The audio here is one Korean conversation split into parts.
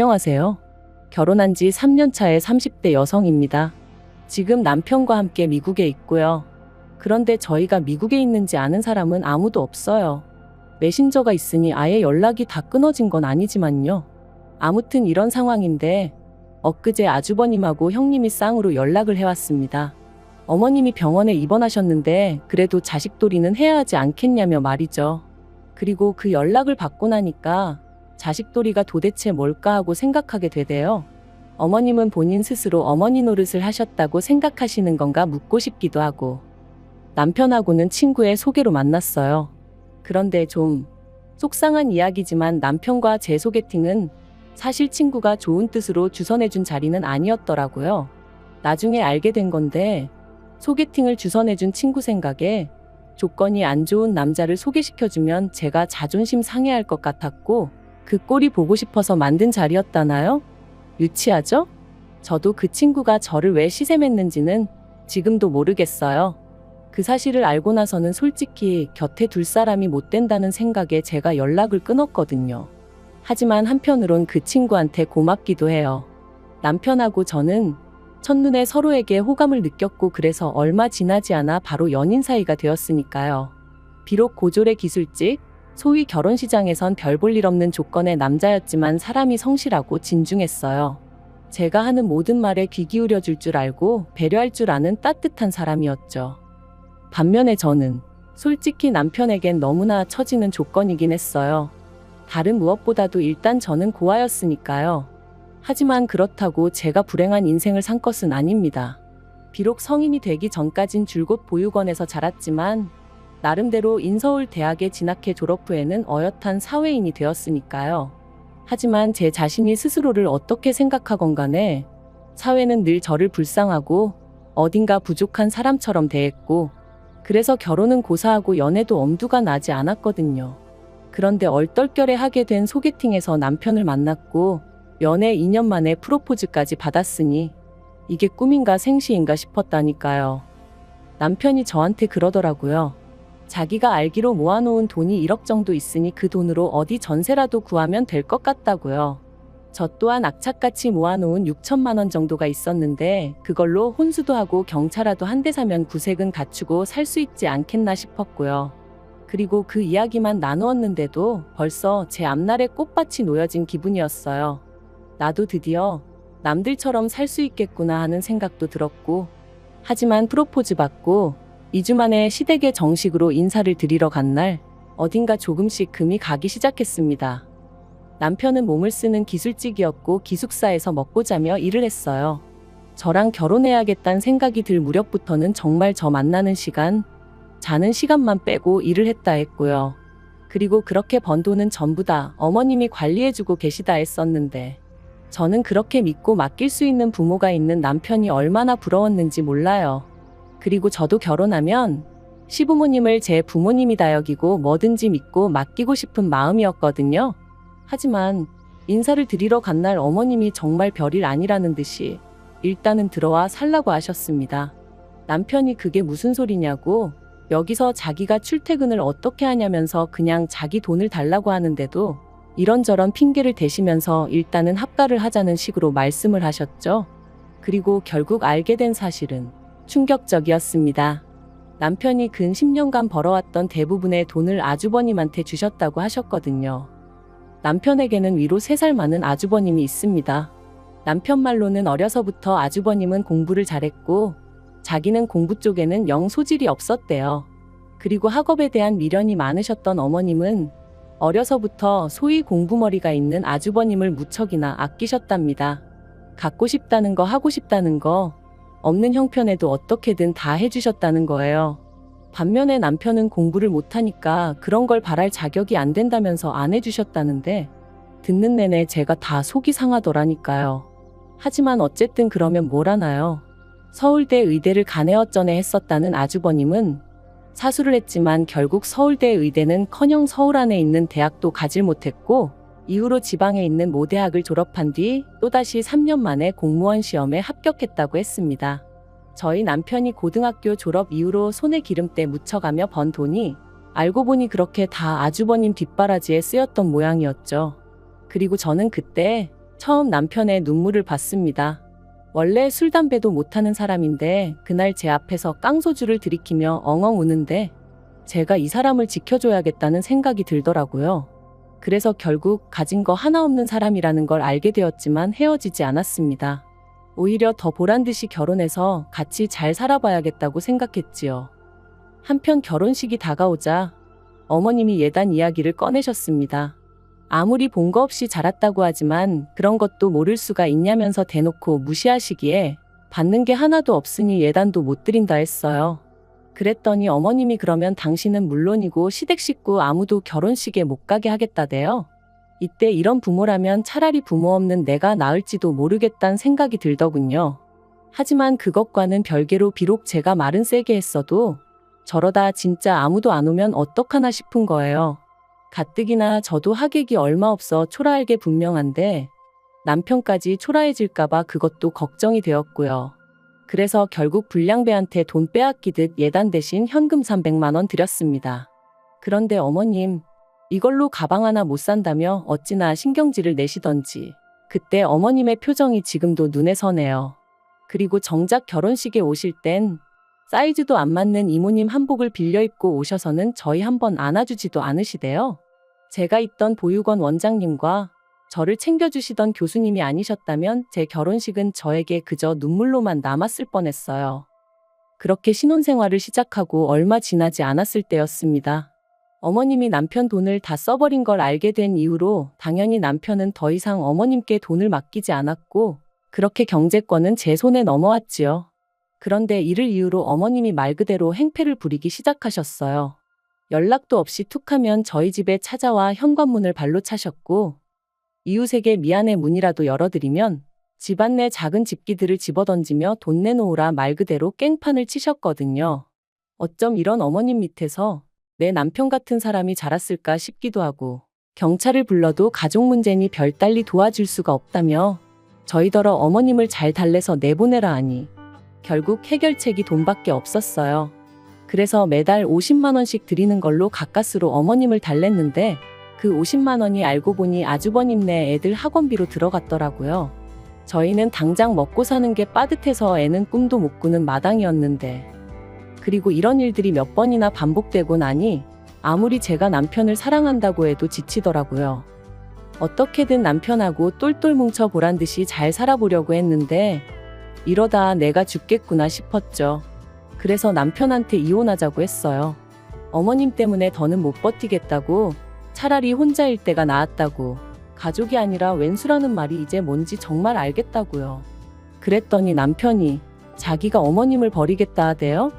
안녕하세요. 결혼한 지 3년 차의 30대 여성입니다. 지금 남편과 함께 미국에 있고요. 그런데 저희가 미국에 있는지 아는 사람은 아무도 없어요. 메신저가 있으니 아예 연락이 다 끊어진 건 아니지만요. 아무튼 이런 상황인데 엊그제 아주버님하고 형님이 쌍으로 연락을 해왔습니다. 어머님이 병원에 입원하셨는데 그래도 자식돌이는 해야 하지 않겠냐며 말이죠. 그리고 그 연락을 받고 나니까 자식돌이가 도대체 뭘까 하고 생각하게 되대요. 어머님은 본인 스스로 어머니 노릇을 하셨다고 생각하시는 건가 묻고 싶기도 하고, 남편하고는 친구의 소개로 만났어요. 그런데 좀 속상한 이야기지만 남편과 제 소개팅은 사실 친구가 좋은 뜻으로 주선해준 자리는 아니었더라고요. 나중에 알게 된 건데 소개팅을 주선해준 친구 생각에 조건이 안 좋은 남자를 소개시켜주면 제가 자존심 상해할 것 같았고 그 꼴이 보고 싶어서 만든 자리였다나요? 유치하죠? 저도 그 친구가 저를 왜 시샘했는지는 지금도 모르겠어요. 그 사실을 알고 나서는 솔직히 곁에 둘 사람이 못 된다는 생각에 제가 연락을 끊었거든요. 하지만 한편으론 그 친구한테 고맙기도 해요. 남편하고 저는 첫눈에 서로에게 호감을 느꼈고 그래서 얼마 지나지 않아 바로 연인 사이가 되었으니까요. 비록 고졸의 기술직, 소위 결혼시장에선 별 볼 일 없는 조건의 남자였지만 사람이 성실하고 진중했어요. 제가 하는 모든 말에 귀 기울여 줄 줄 알고 배려할 줄 아는 따뜻한 사람이었죠. 반면에 저는 솔직히 남편에겐 너무나 처지는 조건이긴 했어요. 다른 무엇보다도 일단 저는 고아였으니까요. 하지만 그렇다고 제가 불행한 인생을 산 것은 아닙니다. 비록 성인이 되기 전까진 줄곧 보육원에서 자랐지만 나름대로 인서울 대학에 진학해 졸업 후에는 어엿한 사회인이 되었으니까요. 하지만 제 자신이 스스로를 어떻게 생각하건 간에 사회는 늘 저를 불쌍하고 어딘가 부족한 사람처럼 대했고, 그래서 결혼은 고사하고 연애도 엄두가 나지 않았거든요. 그런데 얼떨결에 하게 된 소개팅에서 남편을 만났고 연애 2년 만에 프로포즈까지 받았으니 이게 꿈인가 생시인가 싶었다니까요. 남편이 저한테 그러더라고요. 자기가 알기로 모아놓은 돈이 1억 정도 있으니 그 돈으로 어디 전세라도 구하면 될 것 같다고요. 저 또한 악착같이 모아놓은 6천만 원 정도가 있었는데 그걸로 혼수도 하고 경차라도 한 대 사면 구색은 갖추고 살 수 있지 않겠나 싶었고요. 그리고 그 이야기만 나누었는데도 벌써 제 앞날에 꽃밭이 놓여진 기분이었어요. 나도 드디어 남들처럼 살 수 있겠구나 하는 생각도 들었고, 하지만 프로포즈 받고 2주 만에 시댁에 정식으로 인사를 드리러 간 날 어딘가 조금씩 금이 가기 시작했습니다. 남편은 몸을 쓰는 기술직이었고 기숙사에서 먹고 자며 일을 했어요. 저랑 결혼해야겠다는 생각이 들 무렵부터는 정말 저 만나는 시간, 자는 시간만 빼고 일을 했다 했고요. 그리고 그렇게 번 돈은 전부 다 어머님이 관리해주고 계시다 했었는데 저는 그렇게 믿고 맡길 수 있는 부모가 있는 남편이 얼마나 부러웠는지 몰라요. 그리고 저도 결혼하면 시부모님을 제 부모님이다 여기고 뭐든지 믿고 맡기고 싶은 마음이었거든요. 하지만 인사를 드리러 간 날 어머님이 정말 별일 아니라는 듯이 일단은 들어와 살라고 하셨습니다. 남편이 그게 무슨 소리냐고, 여기서 자기가 출퇴근을 어떻게 하냐면서 그냥 자기 돈을 달라고 하는데도 이런저런 핑계를 대시면서 일단은 합가를 하자는 식으로 말씀을 하셨죠. 그리고 결국 알게 된 사실은 충격적이었습니다. 남편이 근 10년간 벌어왔던 대부분의 돈을 아주버님한테 주셨다고 하셨거든요. 남편에게는 위로 3살 많은 아주버님이 있습니다. 남편 말로는 어려서부터 아주버님은 공부를 잘했고 자기는 공부 쪽에는 영 소질이 없었대요. 그리고 학업에 대한 미련이 많으셨던 어머님은 어려서부터 소위 공부머리가 있는 아주버님을 무척이나 아끼셨답니다. 갖고 싶다는 거 하고 싶다는 거 없는 형편에도 어떻게든 다 해주셨다는 거예요. 반면에 남편은 공부를 못하니까 그런 걸 바랄 자격이 안 된다면서 안 해주셨다는데 듣는 내내 제가 다 속이 상하더라니까요. 하지만 어쨌든 그러면 뭘 하나요? 서울대 의대를 간에어쩌네 했었다는 아주버님은 사수를 했지만 결국 서울대 의대는커녕 서울 안에 있는 대학도 가질 못했고 이후로 지방에 있는 모 대학을 졸업한 뒤 또다시 3년 만에 공무원 시험에 합격했다고 했습니다. 저희 남편이 고등학교 졸업 이후로 손에 기름때 묻혀가며 번 돈이 알고 보니 그렇게 다 아주버님 뒷바라지에 쓰였던 모양이었죠. 그리고 저는 그때 처음 남편의 눈물을 봤습니다. 원래 술 담배도 못하는 사람인데 그날 제 앞에서 깡소주를 들이키며 엉엉 우는데 제가 이 사람을 지켜줘야겠다는 생각이 들더라고요. 그래서 결국 가진 거 하나 없는 사람이라는 걸 알게 되었지만 헤어지지 않았습니다. 오히려 더 보란듯이 결혼해서 같이 잘 살아봐야겠다고 생각했지요. 한편 결혼식이 다가오자 어머님이 예단 이야기를 꺼내셨습니다. 아무리 본거 없이 자랐다고 하지만 그런 것도 모를 수가 있냐면서 대놓고 무시하시기에 받는 게 하나도 없으니 예단도 못 드린다 했어요. 그랬더니 어머님이 그러면 당신은 물론이고 시댁 식구 아무도 결혼식에 못 가게 하겠다대요. 이때 이런 부모라면 차라리 부모 없는 내가 나을지도 모르겠다는 생각이 들더군요. 하지만 그것과는 별개로 비록 제가 말은 세게 했어도 저러다 진짜 아무도 안 오면 어떡하나 싶은 거예요. 가뜩이나 저도 하객이 얼마 없어 초라할 게 분명한데 남편까지 초라해질까봐 그것도 걱정이 되었고요. 그래서 결국 불량배한테 돈 빼앗기듯 예단 대신 현금 300만 원 드렸습니다. 그런데 어머님, 이걸로 가방 하나 못 산다며 어찌나 신경질을 내시던지 그때 어머님의 표정이 지금도 눈에 선해요. 그리고 정작 결혼식에 오실 땐 사이즈도 안 맞는 이모님 한복을 빌려 입고 오셔서는 저희 한번 안아주지도 않으시대요. 제가 있던 보육원 원장님과 저를 챙겨주시던 교수님이 아니셨다면 제 결혼식은 저에게 그저 눈물로만 남았을 뻔했어요. 그렇게 신혼생활을 시작하고 얼마 지나지 않았을 때였습니다. 어머님이 남편 돈을 다 써버린 걸 알게 된 이후로 당연히 남편은 더 이상 어머님께 돈을 맡기지 않았고 그렇게 경제권은 제 손에 넘어왔지요. 그런데 이를 이유로 어머님이 말 그대로 행패를 부리기 시작하셨어요. 연락도 없이 툭하면 저희 집에 찾아와 현관문을 발로 차셨고 이웃에게 미안해 문이라도 열어드리면 집안 내 작은 집기들을 집어던지며 돈 내놓으라 말 그대로 깽판을 치셨거든요. 어쩜 이런 어머님 밑에서 내 남편 같은 사람이 자랐을까 싶기도 하고 경찰을 불러도 가족 문제니 별달리 도와줄 수가 없다며 저희더러 어머님을 잘 달래서 내보내라 하니 결국 해결책이 돈밖에 없었어요. 그래서 매달 50만 원씩 드리는 걸로 가까스로 어머님을 달랬는데 그 50만 원이 알고 보니 아주버님네 애들 학원비로 들어갔더라고요. 저희는 당장 먹고 사는 게 빠듯해서 애는 꿈도 못 꾸는 마당이었는데 그리고 이런 일들이 몇 번이나 반복되고 나니 아무리 제가 남편을 사랑한다고 해도 지치더라고요. 어떻게든 남편하고 똘똘 뭉쳐 보란 듯이 잘 살아보려고 했는데 이러다 내가 죽겠구나 싶었죠. 그래서 남편한테 이혼하자고 했어요. 어머님 때문에 더는 못 버티겠다고 차라리 혼자일 때가 나았다고 가족이 아니라 왼수라는 말이 이제 뭔지 정말 알겠다고요. 그랬더니 남편이 자기가 어머님을 버리겠다 하대요.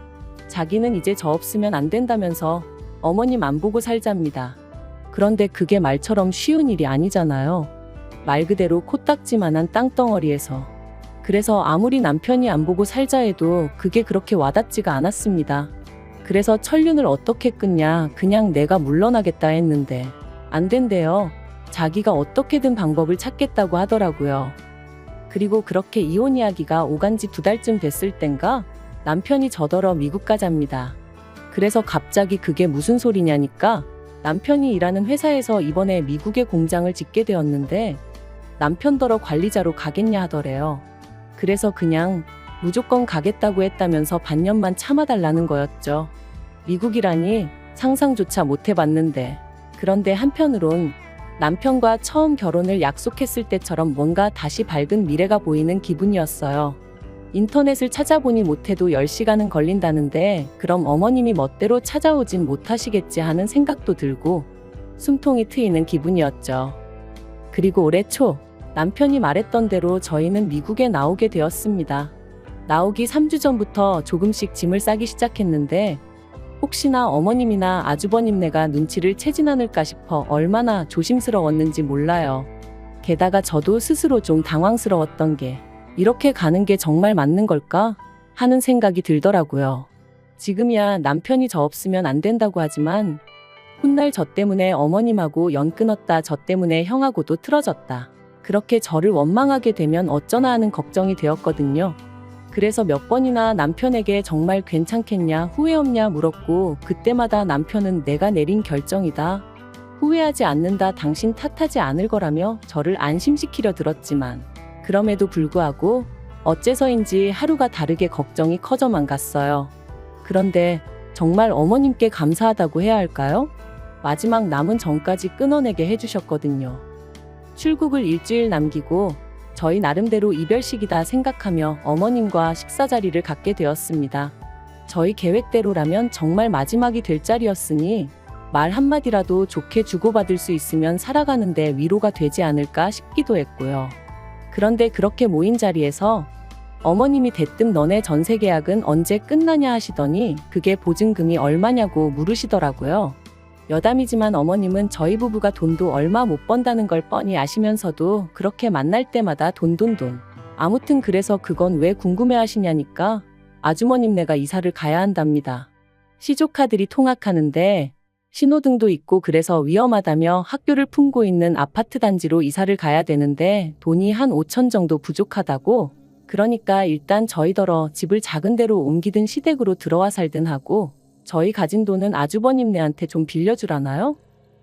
자기는 이제 저 없으면 안 된다면서 어머님 안 보고 살잡니다. 그런데 그게 말처럼 쉬운 일이 아니잖아요. 말 그대로 코딱지만한 땅덩어리에서. 그래서 아무리 남편이 안 보고 살자 해도 그게 그렇게 와닿지가 않았습니다. 그래서 천륜을 어떻게 끊냐 그냥 내가 물러나겠다 했는데 안 된대요. 자기가 어떻게든 방법을 찾겠다고 하더라고요. 그리고 그렇게 이혼 이야기가 오간 지 2달쯤 됐을 땐가 남편이 저더러 미국 가잡니다. 그래서 갑자기 그게 무슨 소리냐니까 남편이 일하는 회사에서 이번에 미국에 공장을 짓게 되었는데 남편더러 관리자로 가겠냐 하더래요. 그래서 그냥 무조건 가겠다고 했다면서 반년만 참아달라는 거였죠. 미국이라니 상상조차 못 해봤는데. 그런데 한편으론 남편과 처음 결혼을 약속했을 때처럼 뭔가 다시 밝은 미래가 보이는 기분이었어요. 인터넷을 찾아보니 못해도 10시간은 걸린다는데 그럼 어머님이 멋대로 찾아오진 못하시겠지 하는 생각도 들고 숨통이 트이는 기분이었죠. 그리고 올해 초 남편이 말했던 대로 저희는 미국에 나오게 되었습니다. 나오기 3주 전부터 조금씩 짐을 싸기 시작했는데 혹시나 어머님이나 아주버님네가 눈치를 채진 않을까 싶어 얼마나 조심스러웠는지 몰라요. 게다가 저도 스스로 좀 당황스러웠던 게 이렇게 가는 게 정말 맞는 걸까 하는 생각이 들더라고요. 지금이야 남편이 저 없으면 안 된다고 하지만 훗날 저 때문에 어머님하고 연 끊었다 저 때문에 형하고도 틀어졌다. 그렇게 저를 원망하게 되면 어쩌나 하는 걱정이 되었거든요. 그래서 몇 번이나 남편에게 정말 괜찮겠냐 후회 없냐 물었고 그때마다 남편은 내가 내린 결정이다. 후회하지 않는다, 당신 탓하지 않을 거라며 저를 안심시키려 들었지만 그럼에도 불구하고 어째서인지 하루가 다르게 걱정이 커져만 갔어요. 그런데 정말 어머님께 감사하다고 해야 할까요? 마지막 남은 전까지 끊어내게 해주셨거든요. 출국을 일주일 남기고 저희 나름대로 이별식이다 생각하며 어머님과 식사 자리를 갖게 되었습니다. 저희 계획대로라면 정말 마지막이 될 자리였으니 말 한마디라도 좋게 주고받을 수 있으면 살아가는데 위로가 되지 않을까 싶기도 했고요. 그런데 그렇게 모인 자리에서 어머님이 대뜸 너네 전세 계약은 언제 끝나냐 하시더니 그게 보증금이 얼마냐고 물으시더라고요. 여담이지만 어머님은 저희 부부가 돈도 얼마 못 번다는 걸 뻔히 아시면서도 그렇게 만날 때마다 돈. 아무튼 그래서 그건 왜 궁금해하시냐니까 아주머님 내가 이사를 가야 한답니다. 시조카들이 통학하는데 신호등도 있고 그래서 위험하다며 학교를 품고 있는 아파트 단지로 이사를 가야 되는데 돈이 한 5천 정도 부족하다고. 그러니까 일단 저희더러 집을 작은 데로 옮기든 시댁으로 들어와 살든 하고 저희 가진 돈은 아주버님네한테 좀 빌려주라나요?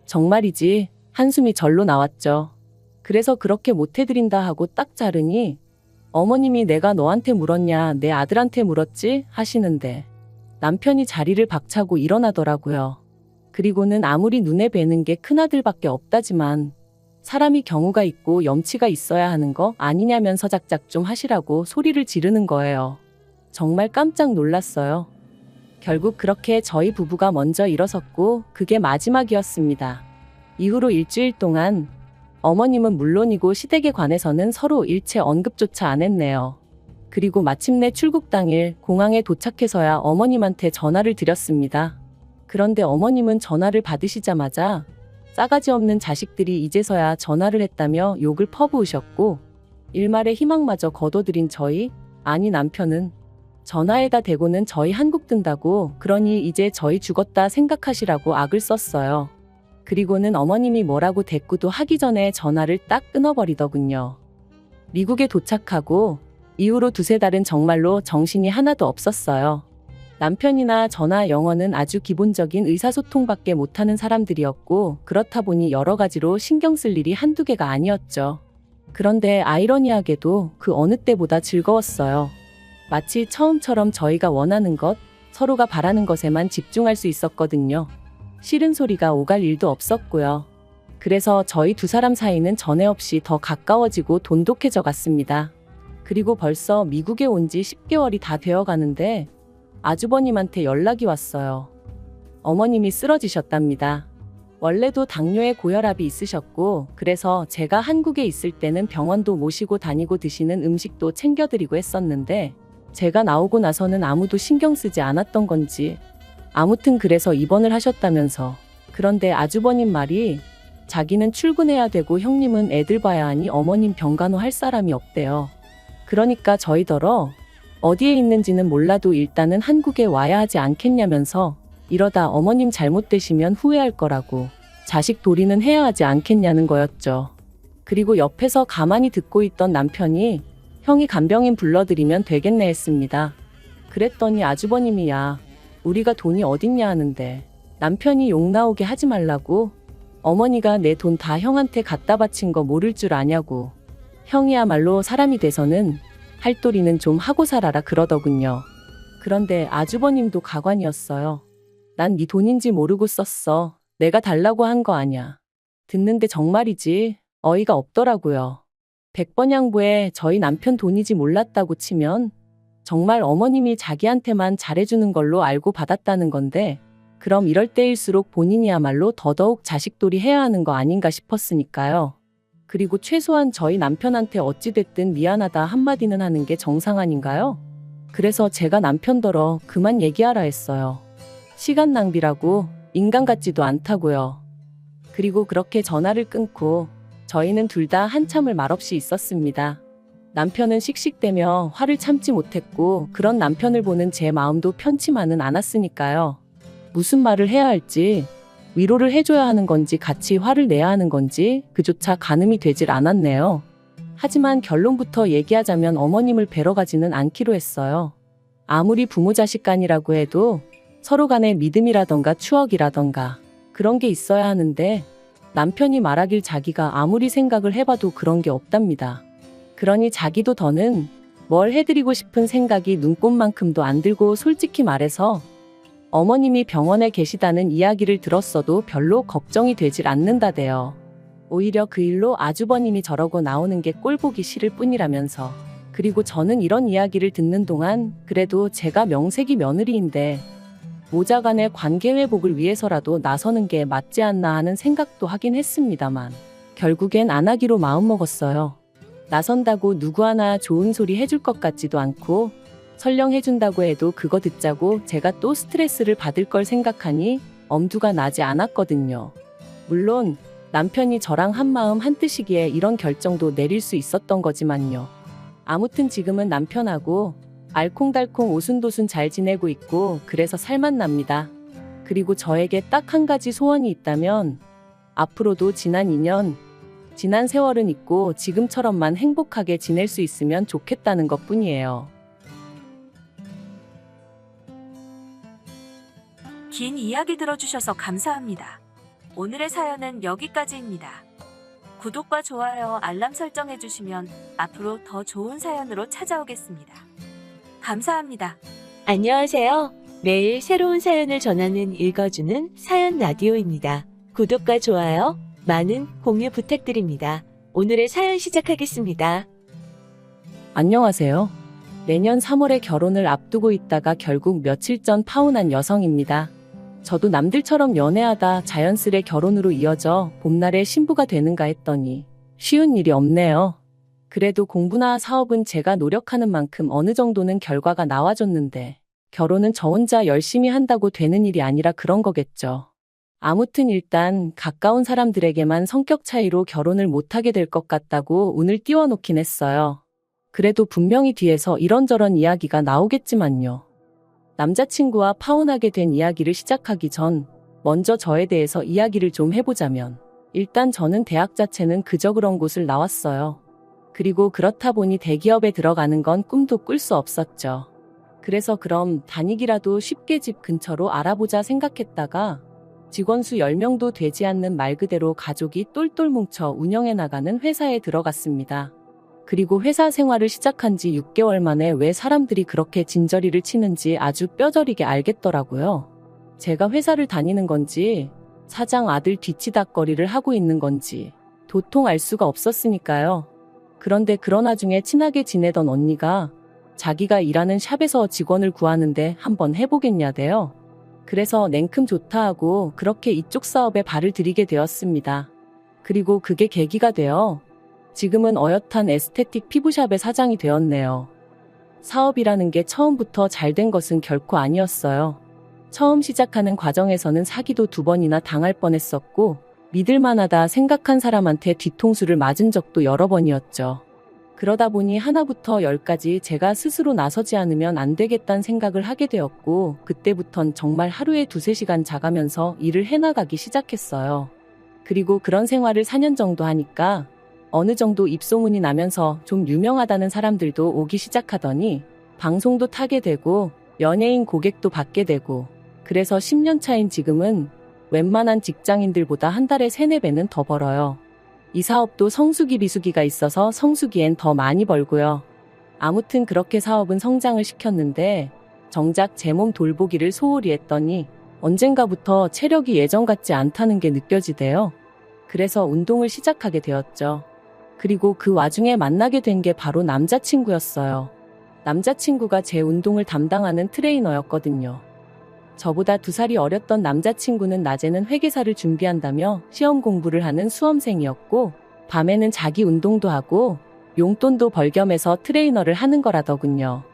정말이지 한숨이 절로 나왔죠. 그래서 그렇게 못해드린다 하고 딱 자르니 어머님이 내가 너한테 물었냐 내 아들한테 물었지 하시는데 남편이 자리를 박차고 일어나더라고요. 그리고는 아무리 눈에 뵈는 게 큰아들밖에 없다지만 사람이 경우가 있고 염치가 있어야 하는 거 아니냐면서 작작 좀 하시라고 소리를 지르는 거예요. 정말 깜짝 놀랐어요. 결국 그렇게 저희 부부가 먼저 일어섰고 그게 마지막이었습니다. 이후로 일주일 동안 어머님은 물론이고 시댁에 관해서는 서로 일체 언급조차 안 했네요. 그리고 마침내 출국 당일 공항에 도착해서야 어머님한테 전화를 드렸습니다. 그런데 어머님은 전화를 받으시자마자 싸가지 없는 자식들이 이제서야 전화를 했다며 욕을 퍼부으셨고 일말의 희망마저 거둬들인 저희, 아니 남편은 전화에다 대고는 저희 한국 든다고 그러니 이제 저희 죽었다 생각하시라고 악을 썼어요. 그리고는 어머님이 뭐라고 대꾸도 하기 전에 전화를 딱 끊어버리더군요. 미국에 도착하고 이후로 2-3달은 정말로 정신이 하나도 없었어요. 남편이나 저나 영어는 아주 기본적인 의사소통밖에 못하는 사람들이었고 그렇다 보니 여러 가지로 신경 쓸 일이 한두 개가 아니었죠. 그런데 아이러니하게도 그 어느 때보다 즐거웠어요. 마치 처음처럼 저희가 원하는 것, 서로가 바라는 것에만 집중할 수 있었거든요. 싫은 소리가 오갈 일도 없었고요. 그래서 저희 2사람 사이는 전에 없이 더 가까워지고 돈독해져 갔습니다. 그리고 벌써 미국에 온 지 10개월이 다 되어 가는데 아주버님한테 연락이 왔어요. 어머님이 쓰러지셨답니다. 원래도 당뇨에 고혈압이 있으셨고 그래서 제가 한국에 있을 때는 병원도 모시고 다니고 드시는 음식도 챙겨드리고 했었는데 제가 나오고 나서는 아무도 신경 쓰지 않았던 건지 아무튼 그래서 입원을 하셨다면서. 그런데 아주버님 말이 자기는 출근해야 되고 형님은 애들 봐야 하니 어머님 병간호 할 사람이 없대요. 그러니까 저희더러 어디에 있는지는 몰라도 일단은 한국에 와야 하지 않겠냐면서 이러다 어머님 잘못되시면 후회할 거라고 자식 도리는 해야 하지 않겠냐는 거였죠. 그리고 옆에서 가만히 듣고 있던 남편이 형이 간병인 불러드리면 되겠네 했습니다. 그랬더니 아주버님이 야 우리가 돈이 어딨냐 하는데 남편이 욕 나오게 하지 말라고 어머니가 내 돈 다 형한테 갖다 바친 거 모를 줄 아냐고 형이야말로 사람이 돼서는 할도리는 좀 하고 살아라 그러더군요. 그런데 아주버님도 가관이었어요. 난 네 돈인지 모르고 썼어. 내가 달라고 한 거 아냐. 듣는데 정말이지 어이가 없더라고요. 100번 양보해 저희 남편 돈이지 몰랐다고 치면 정말 어머님이 자기한테만 잘해주는 걸로 알고 받았다는 건데 그럼 이럴 때일수록 본인이야말로 더더욱 자식돌이 해야 하는 거 아닌가 싶었으니까요. 그리고 최소한 저희 남편한테 어찌됐든 미안하다 한마디는 하는 게 정상 아닌가요? 그래서 제가 남편더러 그만 얘기하라 했어요. 시간 낭비라고 인간 같지도 않다고요. 그리고 그렇게 전화를 끊고 저희는 둘 다 한참을 말없이 있었습니다. 남편은 씩씩대며 화를 참지 못했고 그런 남편을 보는 제 마음도 편치만은 않았으니까요. 무슨 말을 해야 할지 위로를 해줘야 하는 건지 같이 화를 내야 하는 건지 그조차 가늠이 되질 않았네요. 하지만 결론부터 얘기하자면 어머님을 뵈러 가지는 않기로 했어요. 아무리 부모 자식 간이라고 해도 서로 간의 믿음이라던가 추억이라던가 그런 게 있어야 하는데 남편이 말하길 자기가 아무리 생각을 해봐도 그런 게 없답니다. 그러니 자기도 더는 뭘 해드리고 싶은 생각이 눈꼽만큼도 안 들고 솔직히 말해서 어머님이 병원에 계시다는 이야기를 들었어도 별로 걱정이 되질 않는다대요. 오히려 그 일로 아주버님이 저러고 나오는 게 꼴보기 싫을 뿐이라면서. 그리고 저는 이런 이야기를 듣는 동안 그래도 제가 명색이 며느리인데 모자간의 관계 회복을 위해서라도 나서는 게 맞지 않나 하는 생각도 하긴 했습니다만 결국엔 안 하기로 마음먹었어요. 나선다고 누구 하나 좋은 소리 해줄 것 같지도 않고 설령 해준다고 해도 그거 듣자고 제가 또 스트레스를 받을 걸 생각하니 엄두가 나지 않았거든요. 물론 남편이 저랑 한마음 한뜻이기에 이런 결정도 내릴 수 있었던 거지만요. 아무튼 지금은 남편하고 알콩달콩 오순도순 잘 지내고 있고 그래서 살만 납니다. 그리고 저에게 딱 한 가지 소원이 있다면 앞으로도 지난 2년, 지난 세월은 있고 지금처럼만 행복하게 지낼 수 있으면 좋겠다는 것뿐이에요. 긴 이야기 들어주셔서 감사합니다. 오늘의 사연은 여기까지입니다. 구독과 좋아요, 알람 설정해주시면 앞으로 더 좋은 사연으로 찾아오겠습니다. 감사합니다. 안녕하세요. 매일 새로운 사연을 전하는 읽어주는 사연 라디오입니다. 구독과 좋아요, 많은 공유 부탁드립니다. 오늘의 사연 시작하겠습니다. 안녕하세요. 내년 3월에 결혼을 앞두고 있다가 결국 며칠 전 파혼한 여성입니다. 저도 남들처럼 연애하다 자연스레 결혼으로 이어져 봄날에 신부가 되는가 했더니 쉬운 일이 없네요. 그래도 공부나 사업은 제가 노력하는 만큼 어느 정도는 결과가 나와줬는데 결혼은 저 혼자 열심히 한다고 되는 일이 아니라 그런 거겠죠. 아무튼 일단 가까운 사람들에게만 성격 차이로 결혼을 못하게 될 것 같다고 운을 띄워놓긴 했어요. 그래도 분명히 뒤에서 이런저런 이야기가 나오겠지만요. 남자친구와 파혼하게 된 이야기를 시작하기 전 먼저 저에 대해서 이야기를 좀 해보자면 일단 저는 대학 자체는 그저 그런 곳을 나왔어요. 그리고 그렇다 보니 대기업에 들어가는 건 꿈도 꿀 수 없었죠. 그래서 그럼 다니기라도 쉽게 집 근처로 알아보자 생각했다가 직원 수 10명도 되지 않는 말 그대로 가족이 똘똘 뭉쳐 운영해 나가는 회사에 들어갔습니다. 그리고 회사 생활을 시작한 지 6개월 만에 왜 사람들이 그렇게 진저리를 치는지 아주 뼈저리게 알겠더라고요. 제가 회사를 다니는 건지 사장 아들 뒤치다꺼리를 하고 있는 건지 도통 알 수가 없었으니까요. 그런데 그런 와중에 친하게 지내던 언니가 자기가 일하는 샵에서 직원을 구하는데 한번 해보겠냐대요. 그래서 냉큼 좋다 하고 그렇게 이쪽 사업에 발을 들이게 되었습니다. 그리고 그게 계기가 되어 지금은 어엿한 에스테틱 피부샵의 사장이 되었네요. 사업이라는 게 처음부터 잘 된 것은 결코 아니었어요. 처음 시작하는 과정에서는 사기도 2번이나 당할 뻔했었고 믿을만하다 생각한 사람한테 뒤통수를 맞은 적도 여러 번이었죠. 그러다 보니 하나부터 10까지 제가 스스로 나서지 않으면 안 되겠다는 생각을 하게 되었고 그때부턴 정말 하루에 2-3시간 자가면서 일을 해나가기 시작했어요. 그리고 그런 생활을 4년 정도 하니까 어느 정도 입소문이 나면서 좀 유명하다는 사람들도 오기 시작하더니 방송도 타게 되고 연예인 고객도 받게 되고 그래서 10년 차인 지금은 웬만한 직장인들보다 한 달에 3-4배는 더 벌어요. 이 사업도 성수기 비수기가 있어서 성수기엔 더 많이 벌고요. 아무튼 그렇게 사업은 성장을 시켰는데 정작 제 몸 돌보기를 소홀히 했더니 언젠가부터 체력이 예전 같지 않다는 게 느껴지대요. 그래서 운동을 시작하게 되었죠. 그리고 그 와중에 만나게 된 게 바로 남자친구였어요. 남자친구가 제 운동을 담당하는 트레이너였거든요. 저보다 2살이 어렸던 남자친구는 낮에는 회계사를 준비한다며 시험 공부를 하는 수험생이었고 밤에는 자기 운동도 하고 용돈도 벌겸해서 트레이너를 하는 거라더군요.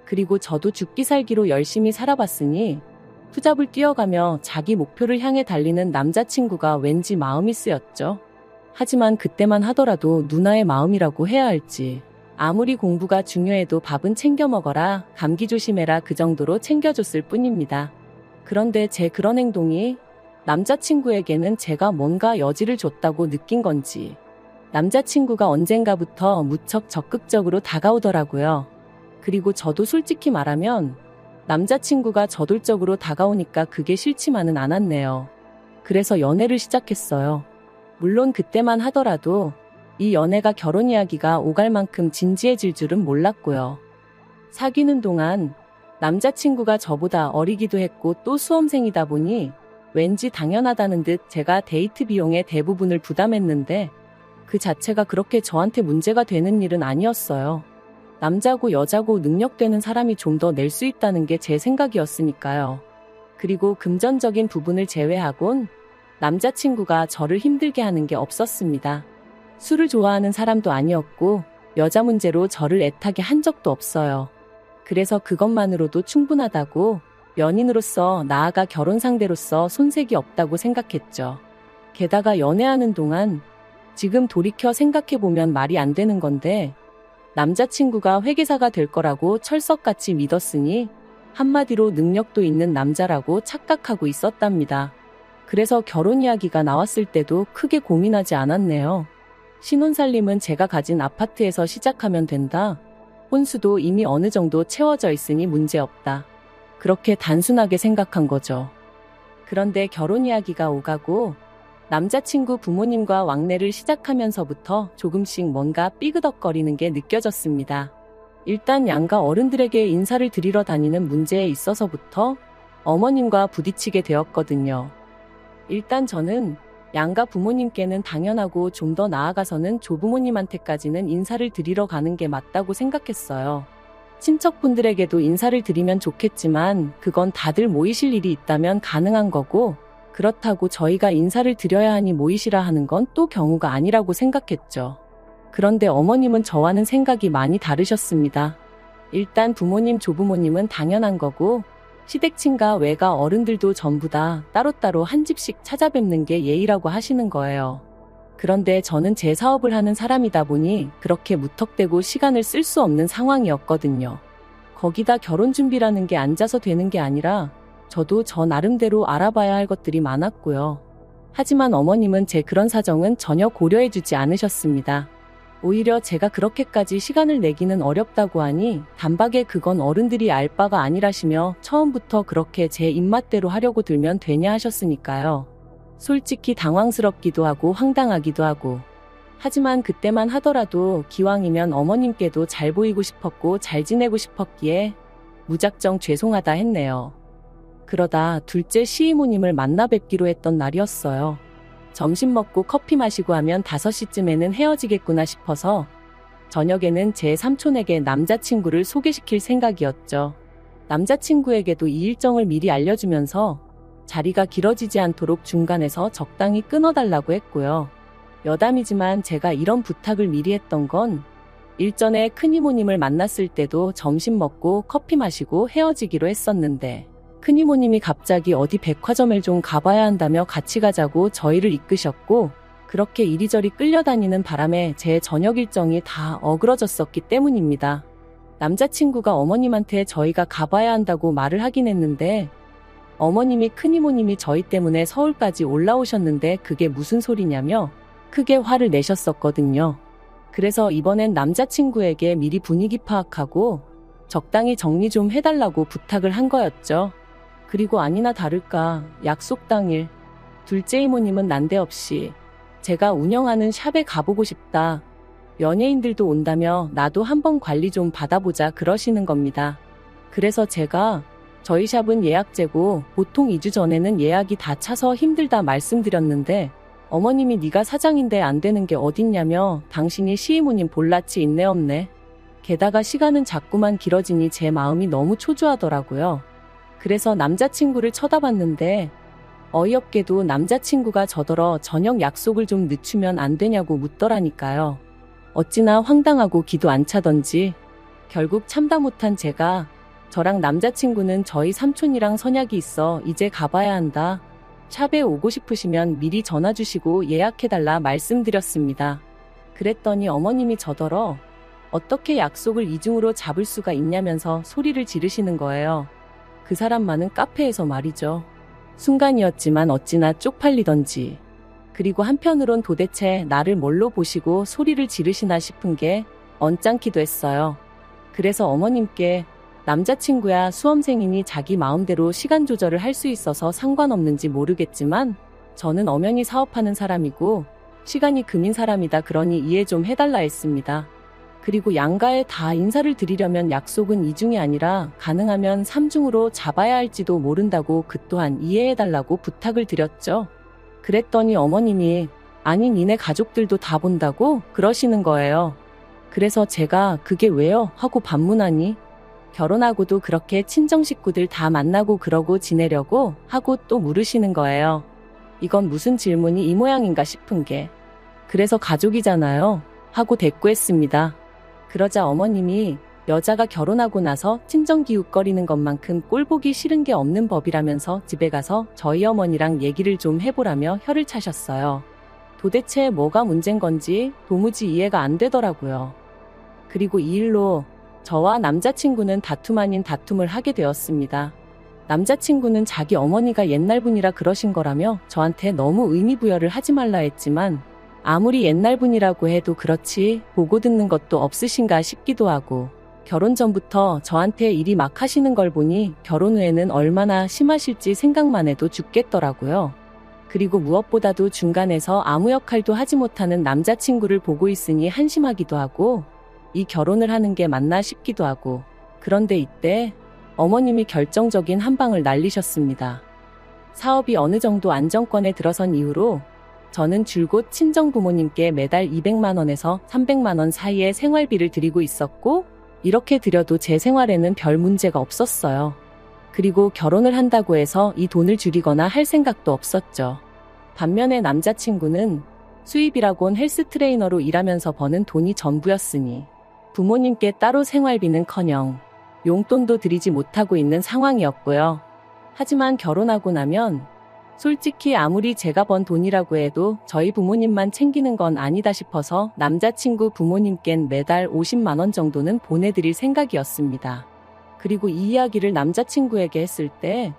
그리고 저도 죽기 살기로 열심히 살아봤으니 투잡을 뛰어가며 자기 목표를 향해 달리는 남자친구가 왠지 마음이 쓰였죠. 하지만 그때만 하더라도 누나의 마음이라고 해야 할지 아무리 공부가 중요해도 밥은 챙겨 먹어라, 감기 조심해라 그 정도로 챙겨줬을 뿐입니다. 그런데 제 그런 행동이 남자친구에게는 제가 뭔가 여지를 줬다고 느낀 건지 남자친구가 언젠가부터 무척 적극적으로 다가오더라고요. 그리고 저도 솔직히 말하면 남자친구가 저돌적으로 다가오니까 그게 싫지만은 않았네요. 그래서 연애를 시작했어요. 물론 그때만 하더라도 이 연애가 결혼 이야기가 오갈 만큼 진지해질 줄은 몰랐고요. 사귀는 동안 남자친구가 저보다 어리기도 했고 또 수험생이다 보니 왠지 당연하다는 듯 제가 데이트 비용의 대부분을 부담했는데 그 자체가 그렇게 저한테 문제가 되는 일은 아니었어요. 남자고 여자고 능력되는 사람이 좀 더 낼 수 있다는 게 제 생각이었으니까요. 그리고 금전적인 부분을 제외하곤 남자친구가 저를 힘들게 하는 게 없었습니다. 술을 좋아하는 사람도 아니었고 여자 문제로 저를 애타게 한 적도 없어요. 그래서 그것만으로도 충분하다고 연인으로서 나아가 결혼 상대로서 손색이 없다고 생각했죠. 게다가 연애하는 동안 지금 돌이켜 생각해보면 말이 안 되는 건데 남자친구가 회계사가 될 거라고 철석같이 믿었으니 한마디로 능력도 있는 남자라고 착각하고 있었답니다. 그래서 결혼 이야기가 나왔을 때도 크게 고민하지 않았네요. 신혼살림은 제가 가진 아파트에서 시작하면 된다. 혼수도 이미 어느 정도 채워져 있으니 문제없다. 그렇게 단순하게 생각한 거죠. 그런데 결혼 이야기가 오가고 남자친구 부모님과 왕래를 시작하면서부터 조금씩 뭔가 삐그덕거리는 게 느껴졌습니다. 일단 양가 어른들에게 인사를 드리러 다니는 문제에 있어서부터 어머님과 부딪히게 되었거든요. 일단 저는 양가 부모님께는 당연하고 좀 더 나아가서는 조부모님한테까지는 인사를 드리러 가는 게 맞다고 생각했어요. 친척분들에게도 인사를 드리면 좋겠지만 그건 다들 모이실 일이 있다면 가능한 거고 그렇다고 저희가 인사를 드려야 하니 모이시라 하는 건 또 경우가 아니라고 생각했죠. 그런데 어머님은 저와는 생각이 많이 다르셨습니다. 일단 부모님, 조부모님은 당연한 거고 시댁친가 외가 어른들도 전부 다 따로따로 한 집씩 찾아뵙는 게 예의라고 하시는 거예요. 그런데 저는 제 사업을 하는 사람이다 보니 그렇게 무턱대고 시간을 쓸 수 없는 상황이었거든요. 거기다 결혼 준비라는 게 앉아서 되는 게 아니라 저도 저 나름대로 알아봐야 할 것들이 많았고요. 하지만 어머님은 제 그런 사정은 전혀 고려해주지 않으셨습니다. 오히려 제가 그렇게까지 시간을 내기는 어렵다고 하니 단박에 그건 어른들이 알 바가 아니라시며 처음부터 그렇게 제 입맛대로 하려고 들면 되냐 하셨으니까요. 솔직히 당황스럽기도 하고 황당하기도 하고 하지만 그때만 하더라도 기왕이면 어머님께도 잘 보이고 싶었고 잘 지내고 싶었기에 무작정 죄송하다 했네요. 그러다 둘째 시이모님을 만나 뵙기로 했던 날이었어요. 점심 먹고 커피 마시고 하면 5시쯤에는 헤어지겠구나 싶어서 저녁에는 제 삼촌에게 남자친구를 소개시킬 생각이었죠. 남자친구에게도 이 일정을 미리 알려주면서 자리가 길어지지 않도록 중간에서 적당히 끊어달라고 했고요. 여담이지만 제가 이런 부탁을 미리 했던 건 일전에 큰이모님을 만났을 때도 점심 먹고 커피 마시고 헤어지기로 했었는데 큰이모님이 갑자기 어디 백화점을 좀 가봐야 한다며 같이 가자고 저희를 이끄셨고 그렇게 이리저리 끌려다니는 바람에 제 저녁 일정이 다 어그러졌었기 때문입니다. 남자친구가 어머님한테 저희가 가봐야 한다고 말을 하긴 했는데 어머님이 큰이모님이 저희 때문에 서울까지 올라오셨는데 그게 무슨 소리냐며 크게 화를 내셨었거든요. 그래서 이번엔 남자친구에게 미리 분위기 파악하고 적당히 정리 좀 해달라고 부탁을 한 거였죠. 그리고 아니나 다를까 약속 당일 둘째 이모님은 난데없이 제가 운영하는 샵에 가보고 싶다. 연예인들도 온다며 나도 한번 관리 좀 받아보자 그러시는 겁니다. 그래서 제가 저희 샵은 예약제고 보통 2주 전에는 예약이 다 차서 힘들다 말씀드렸는데 어머님이 네가 사장인데 안 되는 게 어딨냐며 당신이 시이모님 볼라치 있네 없네. 게다가 시간은 자꾸만 길어지니 제 마음이 너무 초조하더라고요. 그래서 남자친구를 쳐다봤는데 어이없게도 남자친구가 저더러 저녁 약속을 좀 늦추면 안 되냐고 묻더라니까요. 어찌나 황당하고 기도 안 차던지 결국 참다 못한 제가 저랑 남자친구는 저희 삼촌이랑 선약이 있어 이제 가봐야 한다. 샵에 오고 싶으시면 미리 전화 주시고 예약해달라 말씀드렸습니다. 그랬더니 어머님이 저더러 어떻게 약속을 이중으로 잡을 수가 있냐면서 소리를 지르시는 거예요. 그 사람 많은 카페에서 말이죠. 순간이었지만 어찌나 쪽팔리던지. 그리고 한편으론 도대체 나를 뭘로 보시고 소리를 지르시나 싶은 게 언짢기도 했어요. 그래서 어머님께 남자친구야 수험생이니 자기 마음대로 시간 조절을 할 수 있어서 상관없는지 모르겠지만 저는 엄연히 사업하는 사람이고 시간이 금인 사람이다 그러니 이해 좀 해달라 했습니다. 그리고 양가에 다 인사를 드리려면 약속은 2중이 아니라 가능하면 3중으로 잡아야 할지도 모른다고 그 또한 이해해달라고 부탁을 드렸죠. 그랬더니 어머님이 아니 니네 가족들도 다 본다고 그러시는 거예요. 그래서 제가 그게 왜요? 하고 반문하니 결혼하고도 그렇게 친정 식구들 다 만나고 그러고 지내려고 하고 또 물으시는 거예요. 이건 무슨 질문이 이 모양인가 싶은 게 그래서 가족이잖아요 하고 대꾸했습니다. 그러자 어머님이 여자가 결혼하고 나서 친정 기웃거리는 것만큼 꼴보기 싫은 게 없는 법이라면서 집에 가서 저희 어머니랑 얘기를 좀 해보라며 혀를 차셨어요. 도대체 뭐가 문제인 건지 도무지 이해가 안 되더라고요. 그리고 이 일로 저와 남자친구는 다툼 아닌 다툼을 하게 되었습니다. 남자친구는 자기 어머니가 옛날 분이라 그러신 거라며 저한테 너무 의미부여를 하지 말라 했지만 아무리 옛날 분이라고 해도 그렇지 보고 듣는 것도 없으신가 싶기도 하고 결혼 전부터 저한테 일이 막 하시는 걸 보니 결혼 후에는 얼마나 심하실지 생각만 해도 죽겠더라고요. 그리고 무엇보다도 중간에서 아무 역할도 하지 못하는 남자친구를 보고 있으니 한심하기도 하고 이 결혼을 하는 게 맞나 싶기도 하고 그런데 이때 어머님이 결정적인 한 방을 날리셨습니다. 사업이 어느 정도 안정권에 들어선 이후로 저는 줄곧 친정 부모님께 매달 200만 원에서 300만 원 사이의 생활비를 드리고 있었고 이렇게 드려도 제 생활에는 별 문제가 없었어요. 그리고 결혼을 한다고 해서 이 돈을 줄이거나 할 생각도 없었죠. 반면에 남자친구는 수입이라곤 헬스 트레이너로 일하면서 버는 돈이 전부였으니 부모님께 따로 생활비는커녕 용돈도 드리지 못하고 있는 상황이었고요. 하지만 결혼하고 나면 솔직히 아무리 제가 번 돈이라고 해도 저희 부모님만 챙기는 건 아니다 싶어서 남자친구 부모님껜 매달 50만 원 정도는 보내드릴 생각이었습니다. 그리고 이 이야기를 남자친구에게 했을 때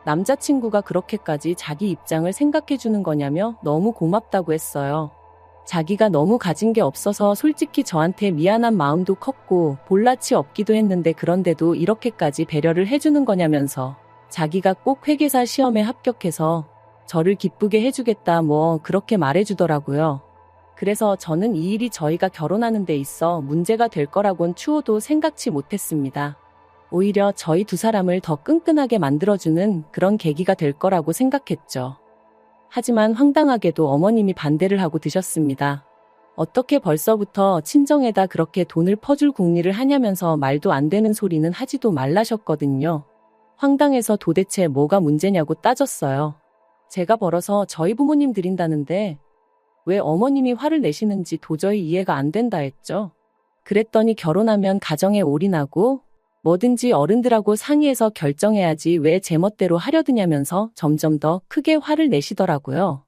남자친구가 그렇게까지 자기 입장을 생각해 주는 거냐며 너무 고맙다고 했어요. 자기가 너무 가진 게 없어서 솔직히 저한테 미안한 마음도 컸고 볼낯이 없기도 했는데 그런데도 이렇게까지 배려를 해주는 거냐면서 자기가 꼭 회계사 시험에 합격해서 저를 기쁘게 해주겠다 뭐 그렇게 말해주더라고요. 그래서 저는 이 일이 저희가 결혼하는 데 있어 문제가 될 거라곤 추호도 생각치 못했습니다. 오히려 저희 두 사람을 더 끈끈하게 만들어주는 그런 계기가 될 거라고 생각했죠. 하지만 황당하게도 어머님이 반대를 하고 드셨습니다. 어떻게 벌써부터 친정에다 그렇게 돈을 퍼줄 궁리를 하냐면서 말도 안 되는 소리는 하지도 말라셨거든요. 황당해서 도대체 뭐가 문제냐고 따졌어요. 제가 벌어서 저희 부모님 드린다는데 왜 어머님이 화를 내시는지 도저히 이해가 안 된다 했죠. 그랬더니 결혼하면 가정에 올인하고 뭐든지 어른들하고 상의해서 결정해야지 왜 제멋대로 하려드냐면서 점점 더 크게 화를 내시더라고요.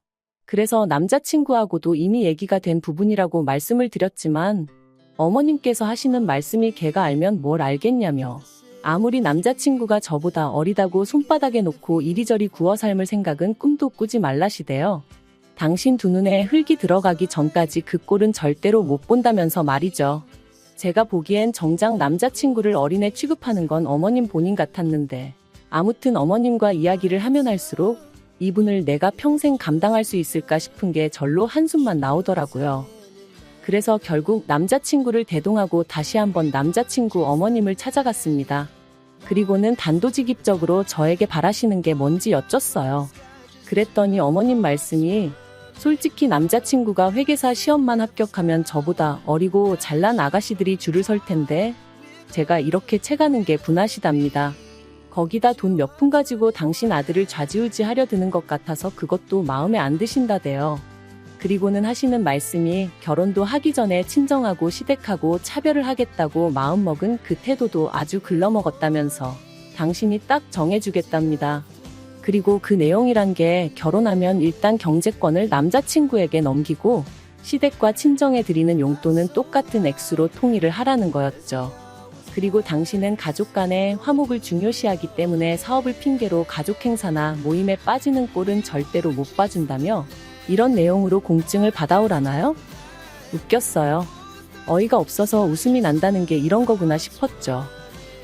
그래서 남자친구하고도 이미 얘기가 된 부분이라고 말씀을 드렸지만 어머님께서 하시는 말씀이 걔가 알면 뭘 알겠냐며 아무리 남자친구가 저보다 어리다고 손바닥에 놓고 이리저리 구워 삶을 생각은 꿈도 꾸지 말라시대요. 당신 두 눈에 흙이 들어가기 전까지 그 꼴은 절대로 못 본다면서 말이죠. 제가 보기엔 정작 남자친구를 어린애 취급하는 건 어머님 본인 같았는데 아무튼 어머님과 이야기를 하면 할수록 이분을 내가 평생 감당할 수 있을까 싶은 게 절로 한숨만 나오더라고요. 그래서 결국 남자친구를 대동하고 다시 한번 남자친구 어머님을 찾아갔습니다. 그리고는 단도직입적으로 저에게 바라시는 게 뭔지 여쭸어요. 그랬더니 어머님 말씀이 솔직히 남자친구가 회계사 시험만 합격하면 저보다 어리고 잘난 아가씨들이 줄을 설 텐데 제가 이렇게 채가는 게 분하시답니다. 거기다 돈 몇 푼 가지고 당신 아들을 좌지우지하려 드는 것 같아서 그것도 마음에 안 드신다대요. 그리고는 하시는 말씀이 결혼도 하기 전에 친정하고 시댁하고 차별을 하겠다고 마음먹은 그 태도도 아주 글러먹었다면서 당신이 딱 정해주겠답니다. 그리고 그 내용이란 게 결혼하면 일단 경제권을 남자친구에게 넘기고 시댁과 친정에 드리는 용돈은 똑같은 액수로 통일을 하라는 거였죠. 그리고 당신은 가족 간의 화목을 중요시하기 때문에 사업을 핑계로 가족 행사나 모임에 빠지는 꼴은 절대로 못 봐준다며 이런 내용으로 공증을 받아오라나요? 웃겼어요. 어이가 없어서 웃음이 난다는 게 이런 거구나 싶었죠.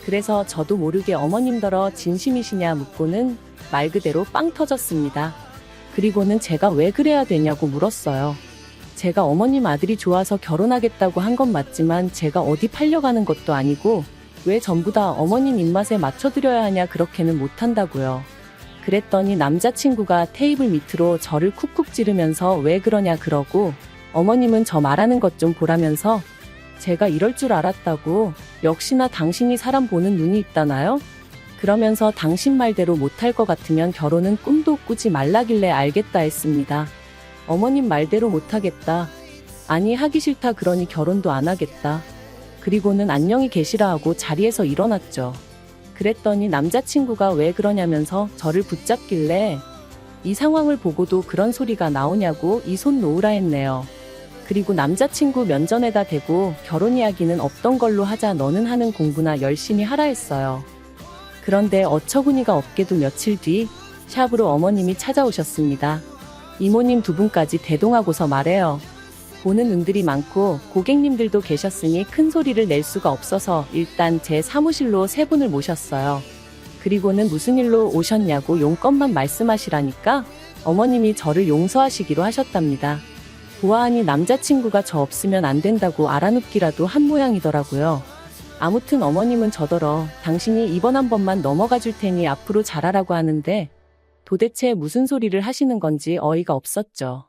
그래서 저도 모르게 어머님더러 진심이시냐 묻고는 말 그대로 빵 터졌습니다. 그리고는 제가 왜 그래야 되냐고 물었어요. 제가 어머님 아들이 좋아서 결혼하겠다고 한 건 맞지만 제가 어디 팔려가는 것도 아니고 왜 전부 다 어머님 입맛에 맞춰드려야 하냐 그렇게는 못한다고요. 그랬더니 남자친구가 테이블 밑으로 저를 쿡쿡 찌르면서 왜 그러냐 그러고 어머님은 저 말하는 것 좀 보라면서 제가 이럴 줄 알았다고 역시나 당신이 사람 보는 눈이 있다나요? 그러면서 당신 말대로 못할 것 같으면 결혼은 꿈도 꾸지 말라길래 알겠다 했습니다. 어머님 말대로 못하겠다. 아니 하기 싫다 그러니 결혼도 안 하겠다. 그리고는 안녕히 계시라 하고 자리에서 일어났죠. 그랬더니 남자친구가 왜 그러냐면서 저를 붙잡길래 이 상황을 보고도 그런 소리가 나오냐고 이 손 놓으라 했네요. 그리고 남자친구 면전에다 대고 결혼 이야기는 없던 걸로 하자 너는 하는 공부나 열심히 하라 했어요. 그런데 어처구니가 없게도 며칠 뒤 샵으로 어머님이 찾아오셨습니다. 이모님 두 분까지 대동하고서 말해요. 보는 눈들이 많고 고객님들도 계셨으니 큰 소리를 낼 수가 없어서 일단 제 사무실로 세 분을 모셨어요. 그리고는 무슨 일로 오셨냐고 용건만 말씀하시라니까 어머님이 저를 용서하시기로 하셨답니다. 보아하니 남자친구가 저 없으면 안 된다고 알아눕기라도 한 모양이더라고요. 아무튼 어머님은 저더러 당신이 이번 한 번만 넘어가 줄 테니 앞으로 잘하라고 하는데 도대체 무슨 소리를 하시는 건지 어이가 없었죠.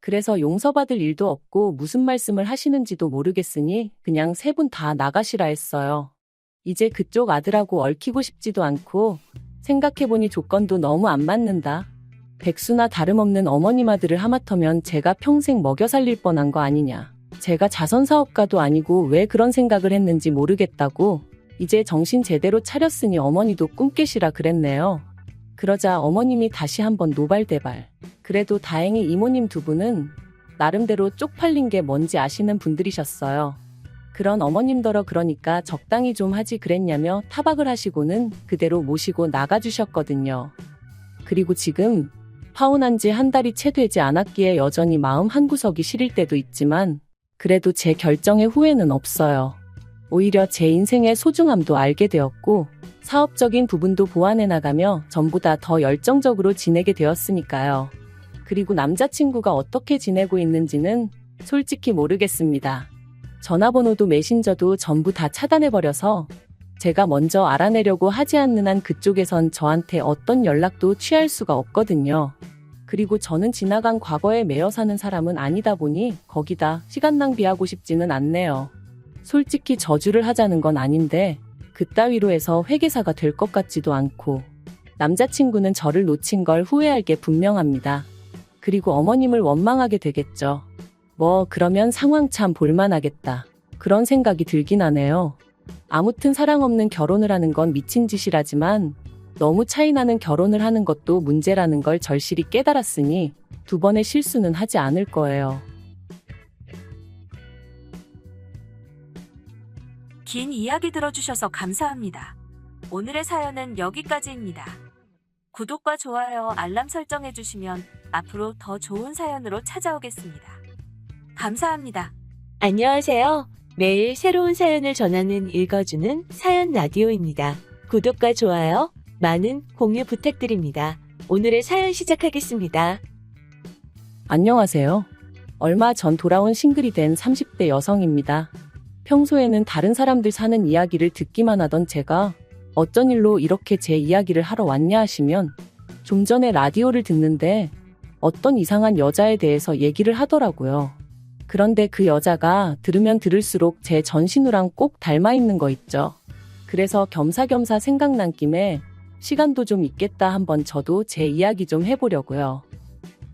그래서 용서받을 일도 없고 무슨 말씀을 하시는지도 모르겠으니 그냥 세 분 다 나가시라 했어요. 이제 그쪽 아들하고 얽히고 싶지도 않고 생각해보니 조건도 너무 안 맞는다. 백수나 다름없는 어머님 아들을 하마터면 제가 평생 먹여 살릴 뻔한 거 아니냐. 제가 자선사업가도 아니고 왜 그런 생각을 했는지 모르겠다고 이제 정신 제대로 차렸으니 어머니도 꿈 깨시라 그랬네요. 그러자 어머님이 다시 한번 노발대발. 그래도 다행히 이모님 두 분은 나름대로 쪽팔린 게 뭔지 아시는 분들이셨어요. 그런 어머님더러 그러니까 적당히 좀 하지 그랬냐며 타박을 하시고는 그대로 모시고 나가주셨거든요. 그리고 지금 파혼한 지 한 달이 채 되지 않았기에 여전히 마음 한구석이 시릴 때도 있지만 그래도 제 결정에 후회는 없어요. 오히려 제 인생의 소중함도 알게 되었고 사업적인 부분도 보완해 나가며 전보다 더 열정적으로 지내게 되었으니까요. 그리고 남자친구가 어떻게 지내고 있는지는 솔직히 모르겠습니다. 전화번호도 메신저도 전부 다 차단해버려서 제가 먼저 알아내려고 하지 않는 한 그쪽에선 저한테 어떤 연락도 취할 수가 없거든요. 그리고 저는 지나간 과거에 매여 사는 사람은 아니다 보니 거기다 시간 낭비하고 싶지는 않네요. 솔직히 저주를 하자는 건 아닌데 그따위로 해서 회계사가 될 것 같지도 않고 남자친구는 저를 놓친 걸 후회할 게 분명합니다. 그리고 어머님을 원망하게 되겠죠. 뭐 그러면 상황 참 볼만하겠다. 그런 생각이 들긴 하네요. 아무튼 사랑 없는 결혼을 하는 건 미친 짓이라지만 너무 차이나는 결혼을 하는 것도 문제라는 걸 절실히 깨달았으니 두 번의 실수는 하지 않을 거예요. 긴 이야기 들어주셔서 감사합니다. 오늘의 사연은 여기까지입니다. 구독과 좋아요, 알람 설정해주시면 앞으로 더 좋은 사연으로 찾아오겠습니다. 감사합니다. 안녕하세요. 매일 새로운 사연을 전하는 읽어주는 사연 라디오입니다. 구독과 좋아요, 많은 공유 부탁드립니다. 오늘의 사연 시작하겠습니다. 안녕하세요. 얼마 전 돌아온 싱글이 된 30대 여성입니다. 평소에는 다른 사람들 사는 이야기를 듣기만 하던 제가 어쩐 일로 이렇게 제 이야기를 하러 왔냐 하시면 좀 전에 라디오를 듣는데 어떤 이상한 여자에 대해서 얘기를 하더라고요. 그런데 그 여자가 들으면 들을수록 제 전신우랑 꼭 닮아 있는 거 있죠. 그래서 겸사겸사 생각난 김에 시간도 좀 있겠다 한번 저도 제 이야기 좀 해보려고요.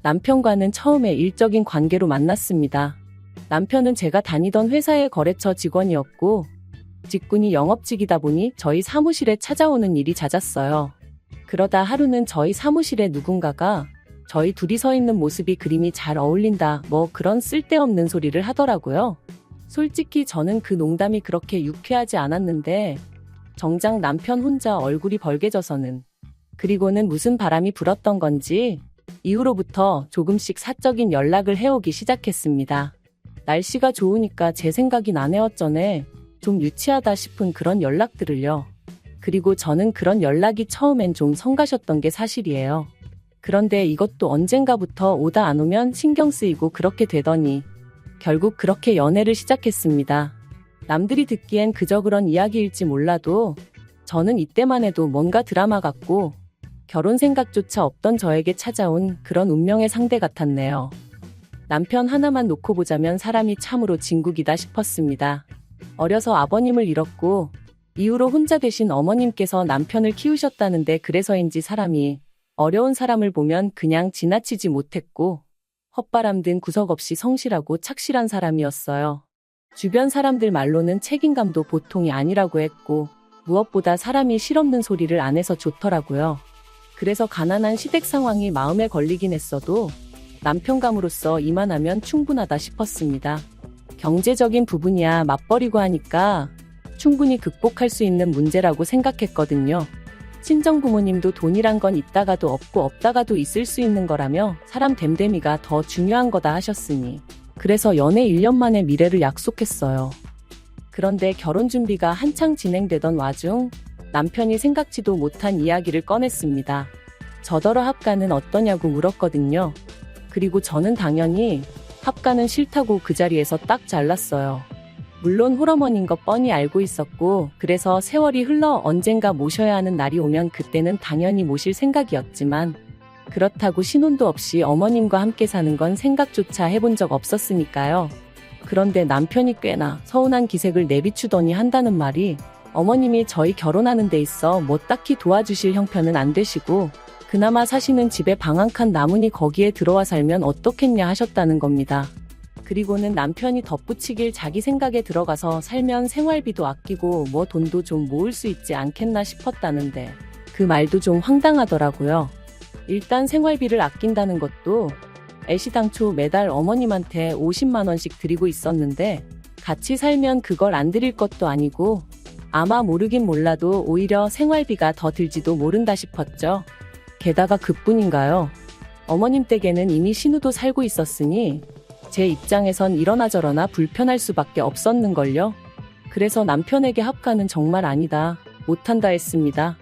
남편과는 처음에 일적인 관계로 만났습니다. 남편은 제가 다니던 회사의 거래처 직원이었고 직군이 영업직이다 보니 저희 사무실에 찾아오는 일이 잦았어요. 그러다 하루는 저희 사무실에 누군가가 저희 둘이 서 있는 모습이 그림이 잘 어울린다 뭐 그런 쓸데없는 소리를 하더라고요. 솔직히 저는 그 농담이 그렇게 유쾌하지 않았는데 정작 남편 혼자 얼굴이 벌개져서는 그리고는 무슨 바람이 불었던 건지 이후로부터 조금씩 사적인 연락을 해오기 시작했습니다. 날씨가 좋으니까 제 생각이 나네 어쩌네 좀 유치하다 싶은 그런 연락들을요. 그리고 저는 그런 연락이 처음엔 좀 성가셨던 게 사실이에요. 그런데 이것도 언젠가부터 오다 안 오면 신경 쓰이고 그렇게 되더니 결국 그렇게 연애를 시작했습니다. 남들이 듣기엔 그저 그런 이야기일지 몰라도 저는 이때만 해도 뭔가 드라마 같고 결혼 생각조차 없던 저에게 찾아온 그런 운명의 상대 같았네요. 남편 하나만 놓고 보자면 사람이 참으로 진국이다 싶었습니다. 어려서 아버님을 잃었고 이후로 혼자 되신 어머님께서 남편을 키우셨다는데 그래서인지 사람이 어려운 사람을 보면 그냥 지나치지 못했고 헛바람 든 구석 없이 성실하고 착실한 사람이었어요. 주변 사람들 말로는 책임감도 보통이 아니라고 했고 무엇보다 사람이 실없는 소리를 안 해서 좋더라고요. 그래서 가난한 시댁 상황이 마음에 걸리긴 했어도 남편감으로서 이만하면 충분하다 싶었습니다. 경제적인 부분이야 맞벌이고 하니까 충분히 극복할 수 있는 문제라고 생각했거든요. 친정부모님도 돈이란 건 있다가도 없고 없다가도 있을 수 있는 거라며 사람 됨됨이가 더 중요한 거다 하셨으니 그래서 연애 1년 만에 미래를 약속했어요. 그런데 결혼 준비가 한창 진행되던 와중 남편이 생각지도 못한 이야기를 꺼냈습니다. 저더러 합가는 어떠냐고 물었거든요. 그리고 저는 당연히 합가는 싫다고 그 자리에서 딱 잘랐어요. 물론 홀어머니인 거 뻔히 알고 있었고 그래서 세월이 흘러 언젠가 모셔야 하는 날이 오면 그때는 당연히 모실 생각이었지만 그렇다고 신혼도 없이 어머님과 함께 사는 건 생각조차 해본 적 없었으니까요. 그런데 남편이 꽤나 서운한 기색을 내비추더니 한다는 말이 어머님이 저희 결혼하는 데 있어 뭐 딱히 도와주실 형편은 안 되시고 그나마 사시는 집에 방 한 칸 남으니 거기에 들어와 살면 어떻겠냐 하셨다는 겁니다. 그리고는 남편이 덧붙이길 자기 생각에 들어가서 살면 생활비도 아끼고 뭐 돈도 좀 모을 수 있지 않겠나 싶었다는데 그 말도 좀 황당하더라고요. 일단 생활비를 아낀다는 것도 애시당초 매달 어머님한테 50만 원씩 드리고 있었는데 같이 살면 그걸 안 드릴 것도 아니고 아마 모르긴 몰라도 오히려 생활비가 더 들지도 모른다 싶었죠. 게다가 그뿐인가요? 어머님 댁에는 이미 신우도 살고 있었으니 제 입장에선 이러나 저러나 불편할 수밖에 없었는걸요. 그래서 남편에게 합가는 정말 아니다, 못한다 했습니다.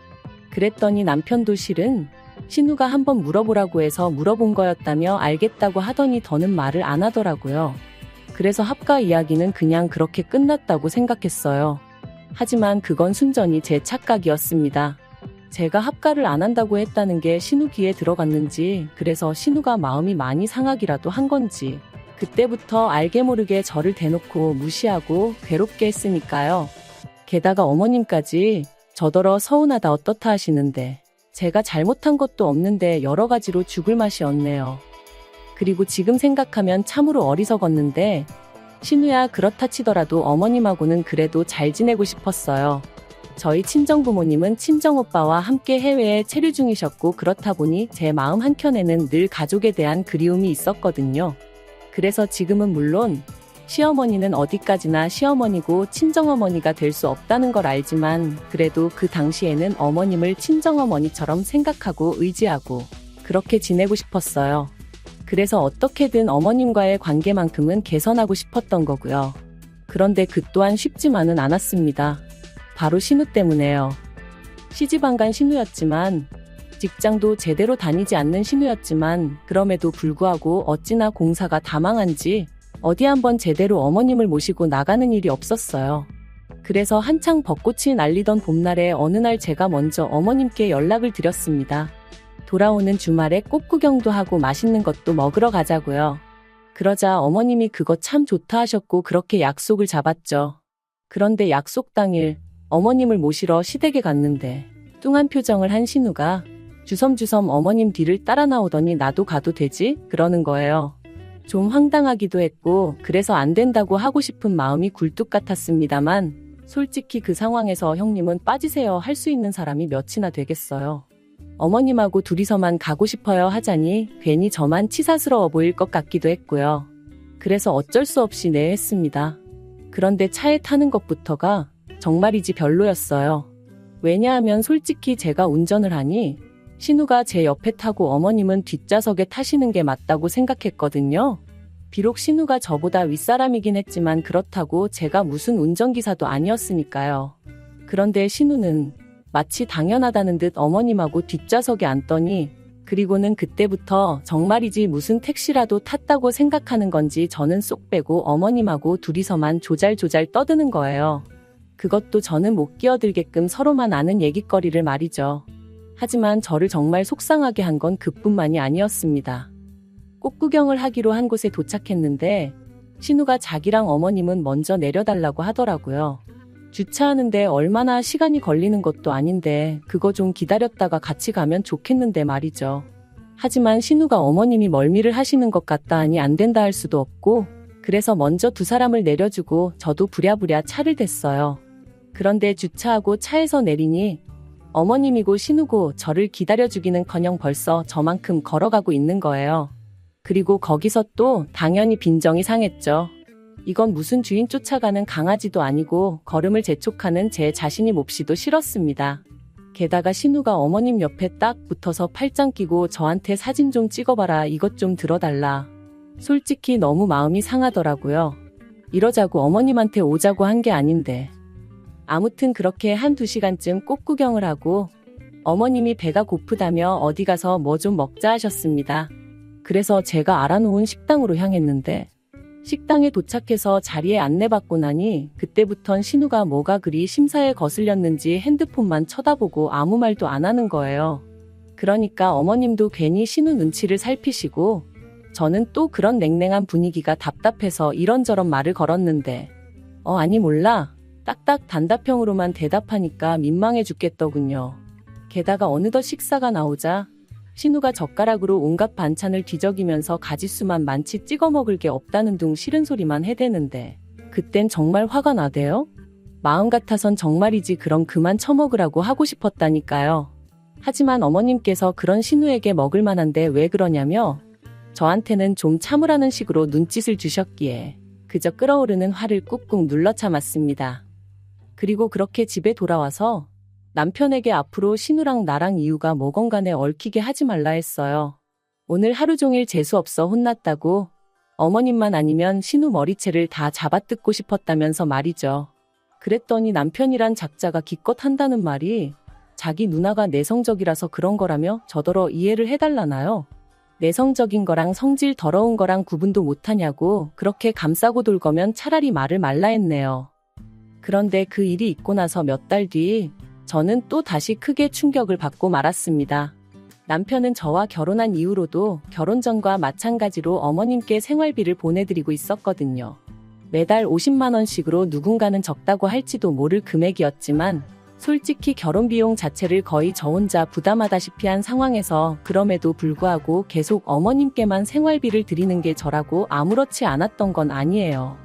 그랬더니 남편도 실은 신우가 한번 물어보라고 해서 물어본 거였다며 알겠다고 하더니 더는 말을 안 하더라고요. 그래서 합가 이야기는 그냥 그렇게 끝났다고 생각했어요. 하지만 그건 순전히 제 착각이었습니다. 제가 합가를 안 한다고 했다는 게 신우 귀에 들어갔는지 그래서 신우가 마음이 많이 상하기라도 한 건지 그때부터 알게 모르게 저를 대놓고 무시하고 괴롭게 했으니까요. 게다가 어머님까지 저더러 서운하다 어떻다 하시는데 제가 잘못한 것도 없는데 여러 가지로 죽을 맛이 없네요. 그리고 지금 생각하면 참으로 어리석었는데 신우야 그렇다 치더라도 어머님하고는 그래도 잘 지내고 싶었어요. 저희 친정부모님은 친정오빠와 함께 해외에 체류 중이셨고 그렇다 보니 제 마음 한켠에는 늘 가족에 대한 그리움이 있었거든요. 그래서 지금은 물론 시어머니는 어디까지나 시어머니고 친정어머니가 될 수 없다는 걸 알지만 그래도 그 당시에는 어머님을 친정어머니처럼 생각하고 의지하고 그렇게 지내고 싶었어요. 그래서 어떻게든 어머님과의 관계만큼은 개선하고 싶었던 거고요. 그런데 그 또한 쉽지만은 않았습니다. 바로 신우 때문에요. 시집안간 신우였지만 직장도 제대로 다니지 않는 신우였지만 그럼에도 불구하고 어찌나 공사가 다 망한지 어디 한번 제대로 어머님을 모시고 나가는 일이 없었어요. 그래서 한창 벚꽃이 날리던 봄날에 어느 날 제가 먼저 어머님께 연락을 드렸습니다. 돌아오는 주말에 꽃 구경도 하고 맛있는 것도 먹으러 가자고요. 그러자 어머님이 그거 참 좋다 하셨고 그렇게 약속을 잡았죠. 그런데 약속 당일 어머님을 모시러 시댁에 갔는데 뚱한 표정을 한 신우가 주섬주섬 어머님 뒤를 따라 나오더니 나도 가도 되지? 그러는 거예요. 좀 황당하기도 했고 그래서 안 된다고 하고 싶은 마음이 굴뚝 같았습니다만 솔직히 그 상황에서 형님은 빠지세요 할 수 있는 사람이 몇이나 되겠어요. 어머님하고 둘이서만 가고 싶어요 하자니 괜히 저만 치사스러워 보일 것 같기도 했고요. 그래서 어쩔 수 없이 네 했습니다. 그런데 차에 타는 것부터가 정말이지 별로였어요. 왜냐하면 솔직히 제가 운전을 하니 신우가 제 옆에 타고 어머님은 뒷좌석에 타시는 게 맞다고 생각했거든요. 비록 신우가 저보다 윗사람이긴 했지만 그렇다고 제가 무슨 운전기사도 아니었으니까요. 그런데 신우는 마치 당연하다는 듯 어머님하고 뒷좌석에 앉더니 그리고는 그때부터 정말이지 무슨 택시라도 탔다고 생각하는 건지 저는 쏙 빼고 어머님하고 둘이서만 조잘조잘 떠드는 거예요. 그것도 저는 못 끼어들게끔 서로만 아는 얘기거리를 말이죠. 하지만 저를 정말 속상하게 한 건 그뿐만이 아니었습니다. 꽃 구경을 하기로 한 곳에 도착했는데 신우가 자기랑 어머님은 먼저 내려달라고 하더라고요. 주차하는데 얼마나 시간이 걸리는 것도 아닌데 그거 좀 기다렸다가 같이 가면 좋겠는데 말이죠. 하지만 신우가 어머님이 멀미를 하시는 것 같다 하니 안 된다 할 수도 없고 그래서 먼저 두 사람을 내려주고 저도 부랴부랴 차를 댔어요. 그런데 주차하고 차에서 내리니 어머님이고 신우고 저를 기다려주기는커녕 벌써 저만큼 걸어가고 있는 거예요. 그리고 거기서 또 당연히 빈정이 상했죠. 이건 무슨 주인 쫓아가는 강아지도 아니고 걸음을 재촉하는 제 자신이 몹시도 싫었습니다. 게다가 신우가 어머님 옆에 딱 붙어서 팔짱 끼고 저한테 사진 좀 찍어봐라, 이것 좀 들어달라. 솔직히 너무 마음이 상하더라고요. 이러자고 어머님한테 오자고 한 게 아닌데. 아무튼 그렇게 1~2시간쯤 꽃 구경을 하고 어머님이 배가 고프다며 어디 가서 뭐 좀 먹자 하셨습니다. 그래서 제가 알아놓은 식당으로 향했는데 식당에 도착해서 자리에 안내받고 나니 그때부턴 신우가 뭐가 그리 심사에 거슬렸는지 핸드폰만 쳐다보고 아무 말도 안 하는 거예요. 그러니까 어머님도 괜히 신우 눈치를 살피시고 저는 또 그런 냉랭한 분위기가 답답해서 이런저런 말을 걸었는데 아니 몰라. 딱딱 단답형으로만 대답하니까 민망해 죽겠더군요. 게다가 어느덧 식사가 나오자 신우가 젓가락으로 온갖 반찬을 뒤적이면서 가짓수만 많지 찍어 먹을 게 없다는 둥 싫은 소리만 해대는데 그땐 정말 화가 나대요. 마음 같아선 정말이지 그럼 그만 처먹으라고 하고 싶었다니까요. 하지만 어머님께서 그런 신우에게 먹을 만한데 왜 그러냐며 저한테는 좀 참으라는 식으로 눈짓을 주셨기에 그저 끓어오르는 화를 꾹꾹 눌러 참았습니다. 그리고 그렇게 집에 돌아와서 남편에게 앞으로 신우랑 나랑 이유가 뭐건 간에 얽히게 하지 말라 했어요. 오늘 하루 종일 재수없어 혼났다고 어머님만 아니면 신우 머리채를 다 잡아뜯고 싶었다면서 말이죠. 그랬더니 남편이란 작자가 기껏 한다는 말이 자기 누나가 내성적이라서 그런 거라며 저더러 이해를 해달라나요? 내성적인 거랑 성질 더러운 거랑 구분도 못하냐고 그렇게 감싸고 돌 거면 차라리 말을 말라 했네요. 그런데 그 일이 있고 나서 몇 달 뒤 저는 또 다시 크게 충격을 받고 말았습니다. 남편은 저와 결혼한 이후로도 결혼 전과 마찬가지로 어머님께 생활비를 보내드리고 있었거든요. 매달 50만 원씩으로 누군가는 적다고 할지도 모를 금액이었지만 솔직히 결혼 비용 자체를 거의 저 혼자 부담하다시피 한 상황에서 그럼에도 불구하고 계속 어머님께만 생활비를 드리는 게 저라고 아무렇지 않았던 건 아니에요.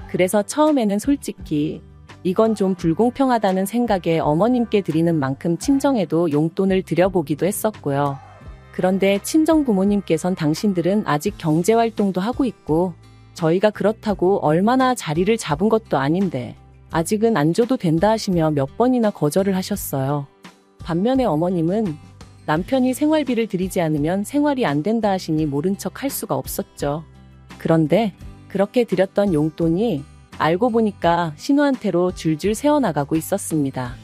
그래서 처음에는 솔직히 이건 좀 불공평하다는 생각에 어머님께 드리는 만큼 친정에도 용돈을 드려보기도 했었고요. 그런데 친정 부모님께선 당신들은 아직 경제활동도 하고 있고 저희가 그렇다고 얼마나 자리를 잡은 것도 아닌데 아직은 안 줘도 된다 하시며 몇 번이나 거절을 하셨어요. 반면에 어머님은 남편이 생활비를 드리지 않으면 생활이 안 된다 하시니 모른 척 할 수가 없었죠. 그런데 그렇게 드렸던 용돈이 알고 보니까 신우한테로 줄줄 새어나가고 있었습니다.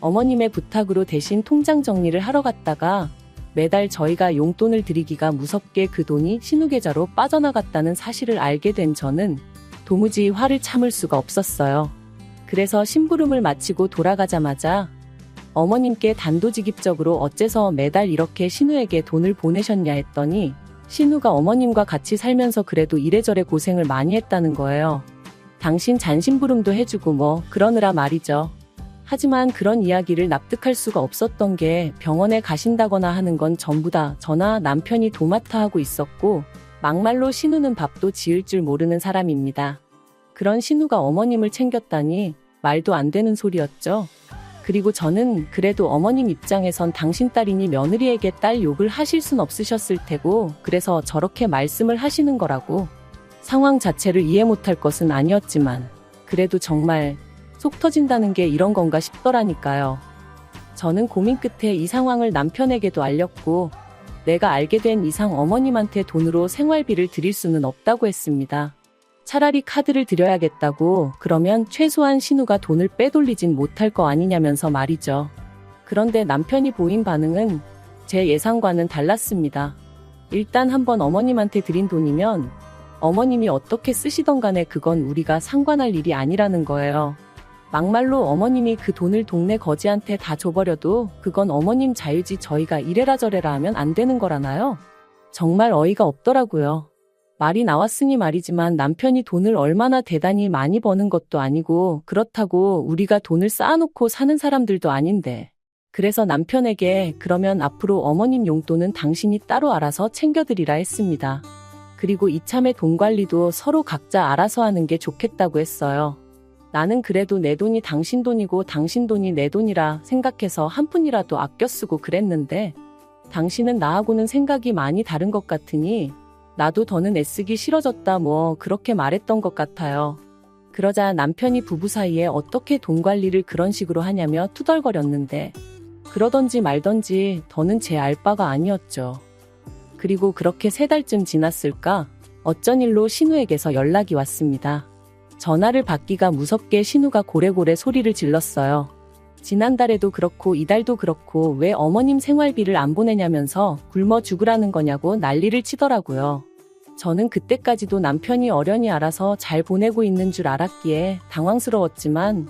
어머님의 부탁으로 대신 통장 정리를 하러 갔다가 매달 저희가 용돈을 드리기가 무섭게 그 돈이 신우 계좌로 빠져나갔다는 사실을 알게 된 저는 도무지 화를 참을 수가 없었어요. 그래서 심부름을 마치고 돌아가자마자 어머님께 단도직입적으로 어째서 매달 이렇게 신우에게 돈을 보내셨냐 했더니 신우가 어머님과 같이 살면서 그래도 이래저래 고생을 많이 했다는 거예요. 당신 잔심부름도 해주고 뭐 그러느라 말이죠. 하지만 그런 이야기를 납득할 수가 없었던 게 병원에 가신다거나 하는 건 전부 다 저나 남편이 도맡아 하고 있었고 막말로 신우는 밥도 지을 줄 모르는 사람입니다. 그런 신우가 어머님을 챙겼다니 말도 안 되는 소리였죠. 그리고 저는 그래도 어머님 입장에선 당신 딸이니 며느리에게 딸 욕을 하실 순 없으셨을 테고 그래서 저렇게 말씀을 하시는 거라고 상황 자체를 이해 못할 것은 아니었지만 그래도 정말 속 터진다는 게 이런 건가 싶더라니까요. 저는 고민 끝에 이 상황을 남편에게도 알렸고 내가 알게 된 이상 어머님한테 돈으로 생활비를 드릴 수는 없다고 했습니다. 차라리 카드를 드려야겠다고 그러면 최소한 신우가 돈을 빼돌리진 못할 거 아니냐면서 말이죠. 그런데 남편이 보인 반응은 제 예상과는 달랐습니다. 일단 한번 어머님한테 드린 돈이면 어머님이 어떻게 쓰시던 간에 그건 우리가 상관할 일이 아니라는 거예요. 막말로 어머님이 그 돈을 동네 거지한테 다 줘버려도 그건 어머님 자유지 저희가 이래라 저래라 하면 안 되는 거라나요? 정말 어이가 없더라고요. 말이 나왔으니 말이지만 남편이 돈을 얼마나 대단히 많이 버는 것도 아니고 그렇다고 우리가 돈을 쌓아놓고 사는 사람들도 아닌데. 그래서 남편에게 그러면 앞으로 어머님 용돈은 당신이 따로 알아서 챙겨드리라 했습니다. 그리고 이참에 돈 관리도 서로 각자 알아서 하는 게 좋겠다고 했어요. 나는 그래도 내 돈이 당신 돈이고 당신 돈이 내 돈이라 생각해서 한 푼이라도 아껴 쓰고 그랬는데 당신은 나하고는 생각이 많이 다른 것 같으니 나도 더는 애쓰기 싫어졌다 뭐 그렇게 말했던 것 같아요. 그러자 남편이 부부 사이에 어떻게 돈 관리를 그런 식으로 하냐며 투덜거렸는데 그러던지 말던지 더는 제 알바가 아니었죠. 그리고 그렇게 3달쯤 지났을까 어쩐 일로 신우에게서 연락이 왔습니다. 전화를 받기가 무섭게 신우가 고래고래 소리를 질렀어요. 지난달에도 그렇고 이달도 그렇고 왜 어머님 생활비를 안 보내냐면서 굶어 죽으라는 거냐고 난리를 치더라고요. 저는 그때까지도 남편이 어련히 알아서 잘 보내고 있는 줄 알았기에 당황스러웠지만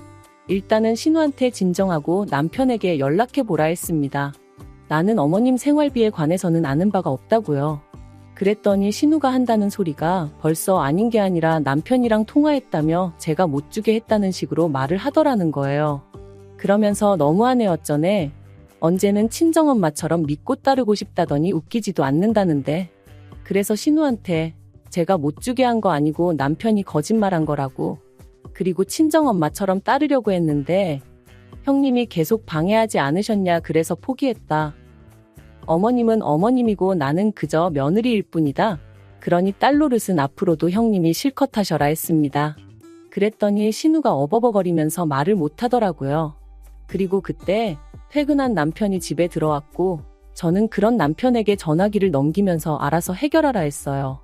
일단은 신우한테 진정하고 남편에게 연락해보라 했습니다. 나는 어머님 생활비에 관해서는 아는 바가 없다고요. 그랬더니 신우가 한다는 소리가 벌써 아닌 게 아니라 남편이랑 통화했다며 제가 못 주게 했다는 식으로 말을 하더라는 거예요. 그러면서 너무하네 어쩌네. 언제는 친정엄마처럼 믿고 따르고 싶다더니 웃기지도 않는다는데. 그래서 신우한테 제가 못 주게 한 거 아니고 남편이 거짓말한 거라고. 그리고 친정엄마처럼 따르려고 했는데 형님이 계속 방해하지 않으셨냐 그래서 포기했다. 어머님은 어머님이고 나는 그저 며느리일 뿐이다. 그러니 딸 노릇은 앞으로도 형님이 실컷 하셔라 했습니다. 그랬더니 신우가 어버버거리면서 말을 못하더라고요. 그리고 그때 퇴근한 남편이 집에 들어왔고 저는 그런 남편에게 전화기를 넘기면서 알아서 해결하라 했어요.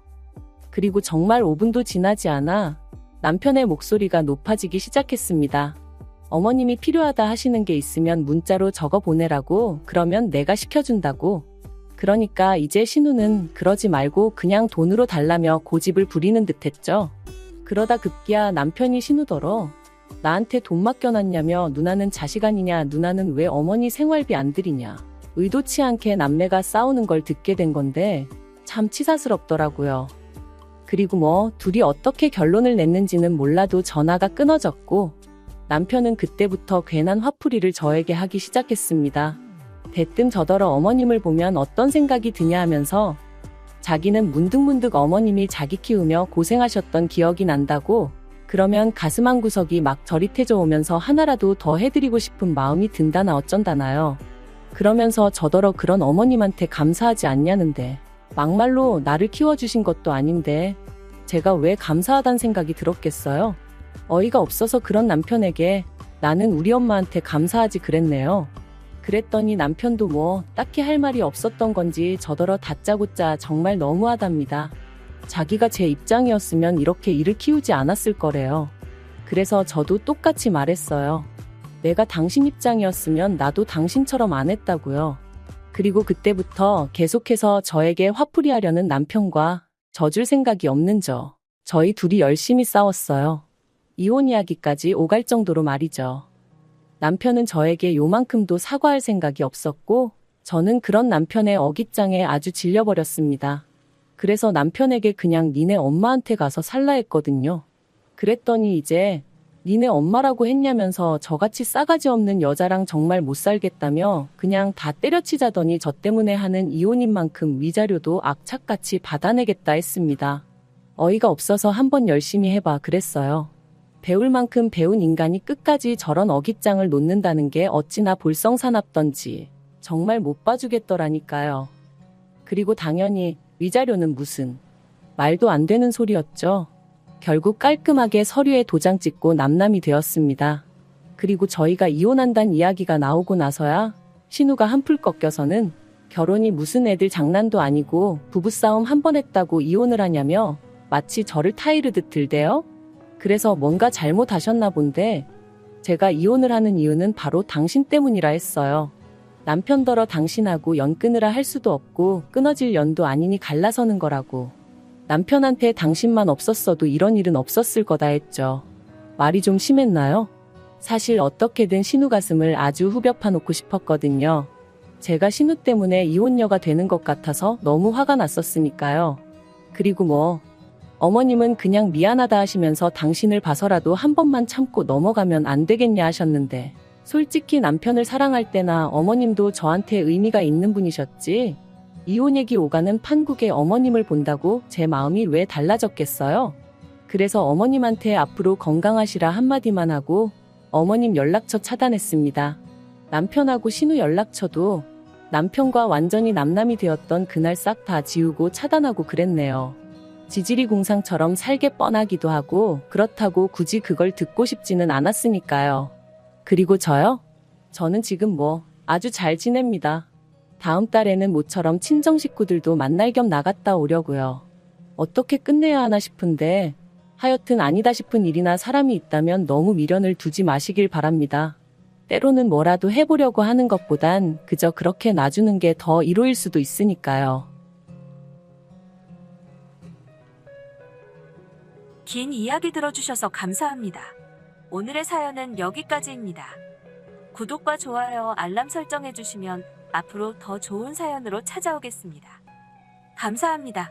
그리고 정말 5분도 지나지 않아 남편의 목소리가 높아지기 시작했습니다. 어머님이 필요하다 하시는 게 있으면 문자로 적어 보내라고. 그러면 내가 시켜준다고. 그러니까 이제 신우는 그러지 말고 그냥 돈으로 달라며 고집을 부리는 듯 했죠. 그러다 급기야 남편이 신우더러 나한테 돈 맡겨놨냐며 누나는 자식 아니냐 누나는 왜 어머니 생활비 안 드리냐. 의도치 않게 남매가 싸우는 걸 듣게 된 건데 참 치사스럽더라고요. 그리고 뭐 둘이 어떻게 결론을 냈는지는 몰라도 전화가 끊어졌고 남편은 그때부터 괜한 화풀이를 저에게 하기 시작했습니다. 대뜸 저더러 어머님을 보면 어떤 생각이 드냐 하면서 자기는 문득문득 어머님이 자기 키우며 고생하셨던 기억이 난다고. 그러면 가슴 한구석이 막 저릿해져 오면서 하나라도 더 해드리고 싶은 마음이 든다나 어쩐다나요. 그러면서 저더러 그런 어머님한테 감사하지 않냐는데 막말로 나를 키워주신 것도 아닌데 제가 왜 감사하단 생각이 들었겠어요? 어이가 없어서 그런 남편에게 나는 우리 엄마한테 감사하지 그랬네요. 그랬더니 남편도 뭐 딱히 할 말이 없었던 건지 저더러 다짜고짜 정말 너무하답니다. 자기가 제 입장이었으면 이렇게 일을 키우지 않았을 거래요. 그래서 저도 똑같이 말했어요. 내가 당신 입장이었으면 나도 당신처럼 안 했다고요. 그리고 그때부터 계속해서 저에게 화풀이 하려는 남편과 져줄 생각이 없는 저희 둘이 열심히 싸웠어요. 이혼 이야기까지 오갈 정도로 말이죠. 남편은 저에게 요만큼도 사과할 생각이 없었고 저는 그런 남편의 어깃장에 아주 질려버렸습니다. 그래서 남편에게 그냥 니네 엄마한테 가서 살라 했거든요. 그랬더니 이제 니네 엄마라고 했냐면서 저같이 싸가지 없는 여자랑 정말 못 살겠다며 그냥 다 때려치자더니 저 때문에 하는 이혼인 만큼 위자료도 악착같이 받아내겠다 했습니다. 어이가 없어서 한번 열심히 해봐 그랬어요. 배울 만큼 배운 인간이 끝까지 저런 어깃장을 놓는다는 게 어찌나 볼성사납던지 정말 못 봐주겠더라니까요. 그리고 당연히 위자료는 무슨 말도 안 되는 소리였죠. 결국 깔끔하게 서류에 도장 찍고 남남이 되었습니다. 그리고 저희가 이혼한다는 이야기가 나오고 나서야 신우가 한풀 꺾여서는 결혼이 무슨 애들 장난도 아니고 부부싸움 한 번 했다고 이혼을 하냐며 마치 저를 타이르듯 들대요. 그래서 뭔가 잘못하셨나 본데 제가 이혼을 하는 이유는 바로 당신 때문이라 했어요. 남편더러 당신하고 연 끊으라 할 수도 없고 끊어질 연도 아니니 갈라서는 거라고. 남편한테 당신만 없었어도 이런 일은 없었을 거다 했죠. 말이 좀 심했나요? 사실 어떻게든 신우 가슴을 아주 후벼 파놓고 싶었거든요. 제가 신우 때문에 이혼녀가 되는 것 같아서 너무 화가 났었으니까요. 그리고 뭐 어머님은 그냥 미안하다 하시면서 당신을 봐서라도 한 번만 참고 넘어가면 안 되겠냐 하셨는데, 솔직히 남편을 사랑할 때나 어머님도 저한테 의미가 있는 분이셨지, 이혼 얘기 오가는 판국에 어머님을 본다고 제 마음이 왜 달라졌겠어요? 그래서 어머님한테 앞으로 건강하시라 한마디만 하고 어머님 연락처 차단했습니다. 남편하고 신우 연락처도 남편과 완전히 남남이 되었던 그날 싹 다 지우고 차단하고 그랬네요. 지지리 공상처럼 살게 뻔하기도 하고 그렇다고 굳이 그걸 듣고 싶지는 않았으니까요. 그리고 저요? 저는 지금 뭐 아주 잘 지냅니다. 다음 달에는 모처럼 친정 식구들도 만날 겸 나갔다 오려고요. 어떻게 끝내야 하나 싶은데 하여튼 아니다 싶은 일이나 사람이 있다면 너무 미련을 두지 마시길 바랍니다. 때로는 뭐라도 해보려고 하는 것보단 그저 그렇게 놔주는 게 더 이로일 수도 있으니까요. 긴 이야기 들어주셔서 감사합니다. 오늘의 사연은 여기까지입니다. 구독과 좋아요, 알람 설정해주시면 앞으로 더 좋은 사연으로 찾아오겠습니다. 감사합니다.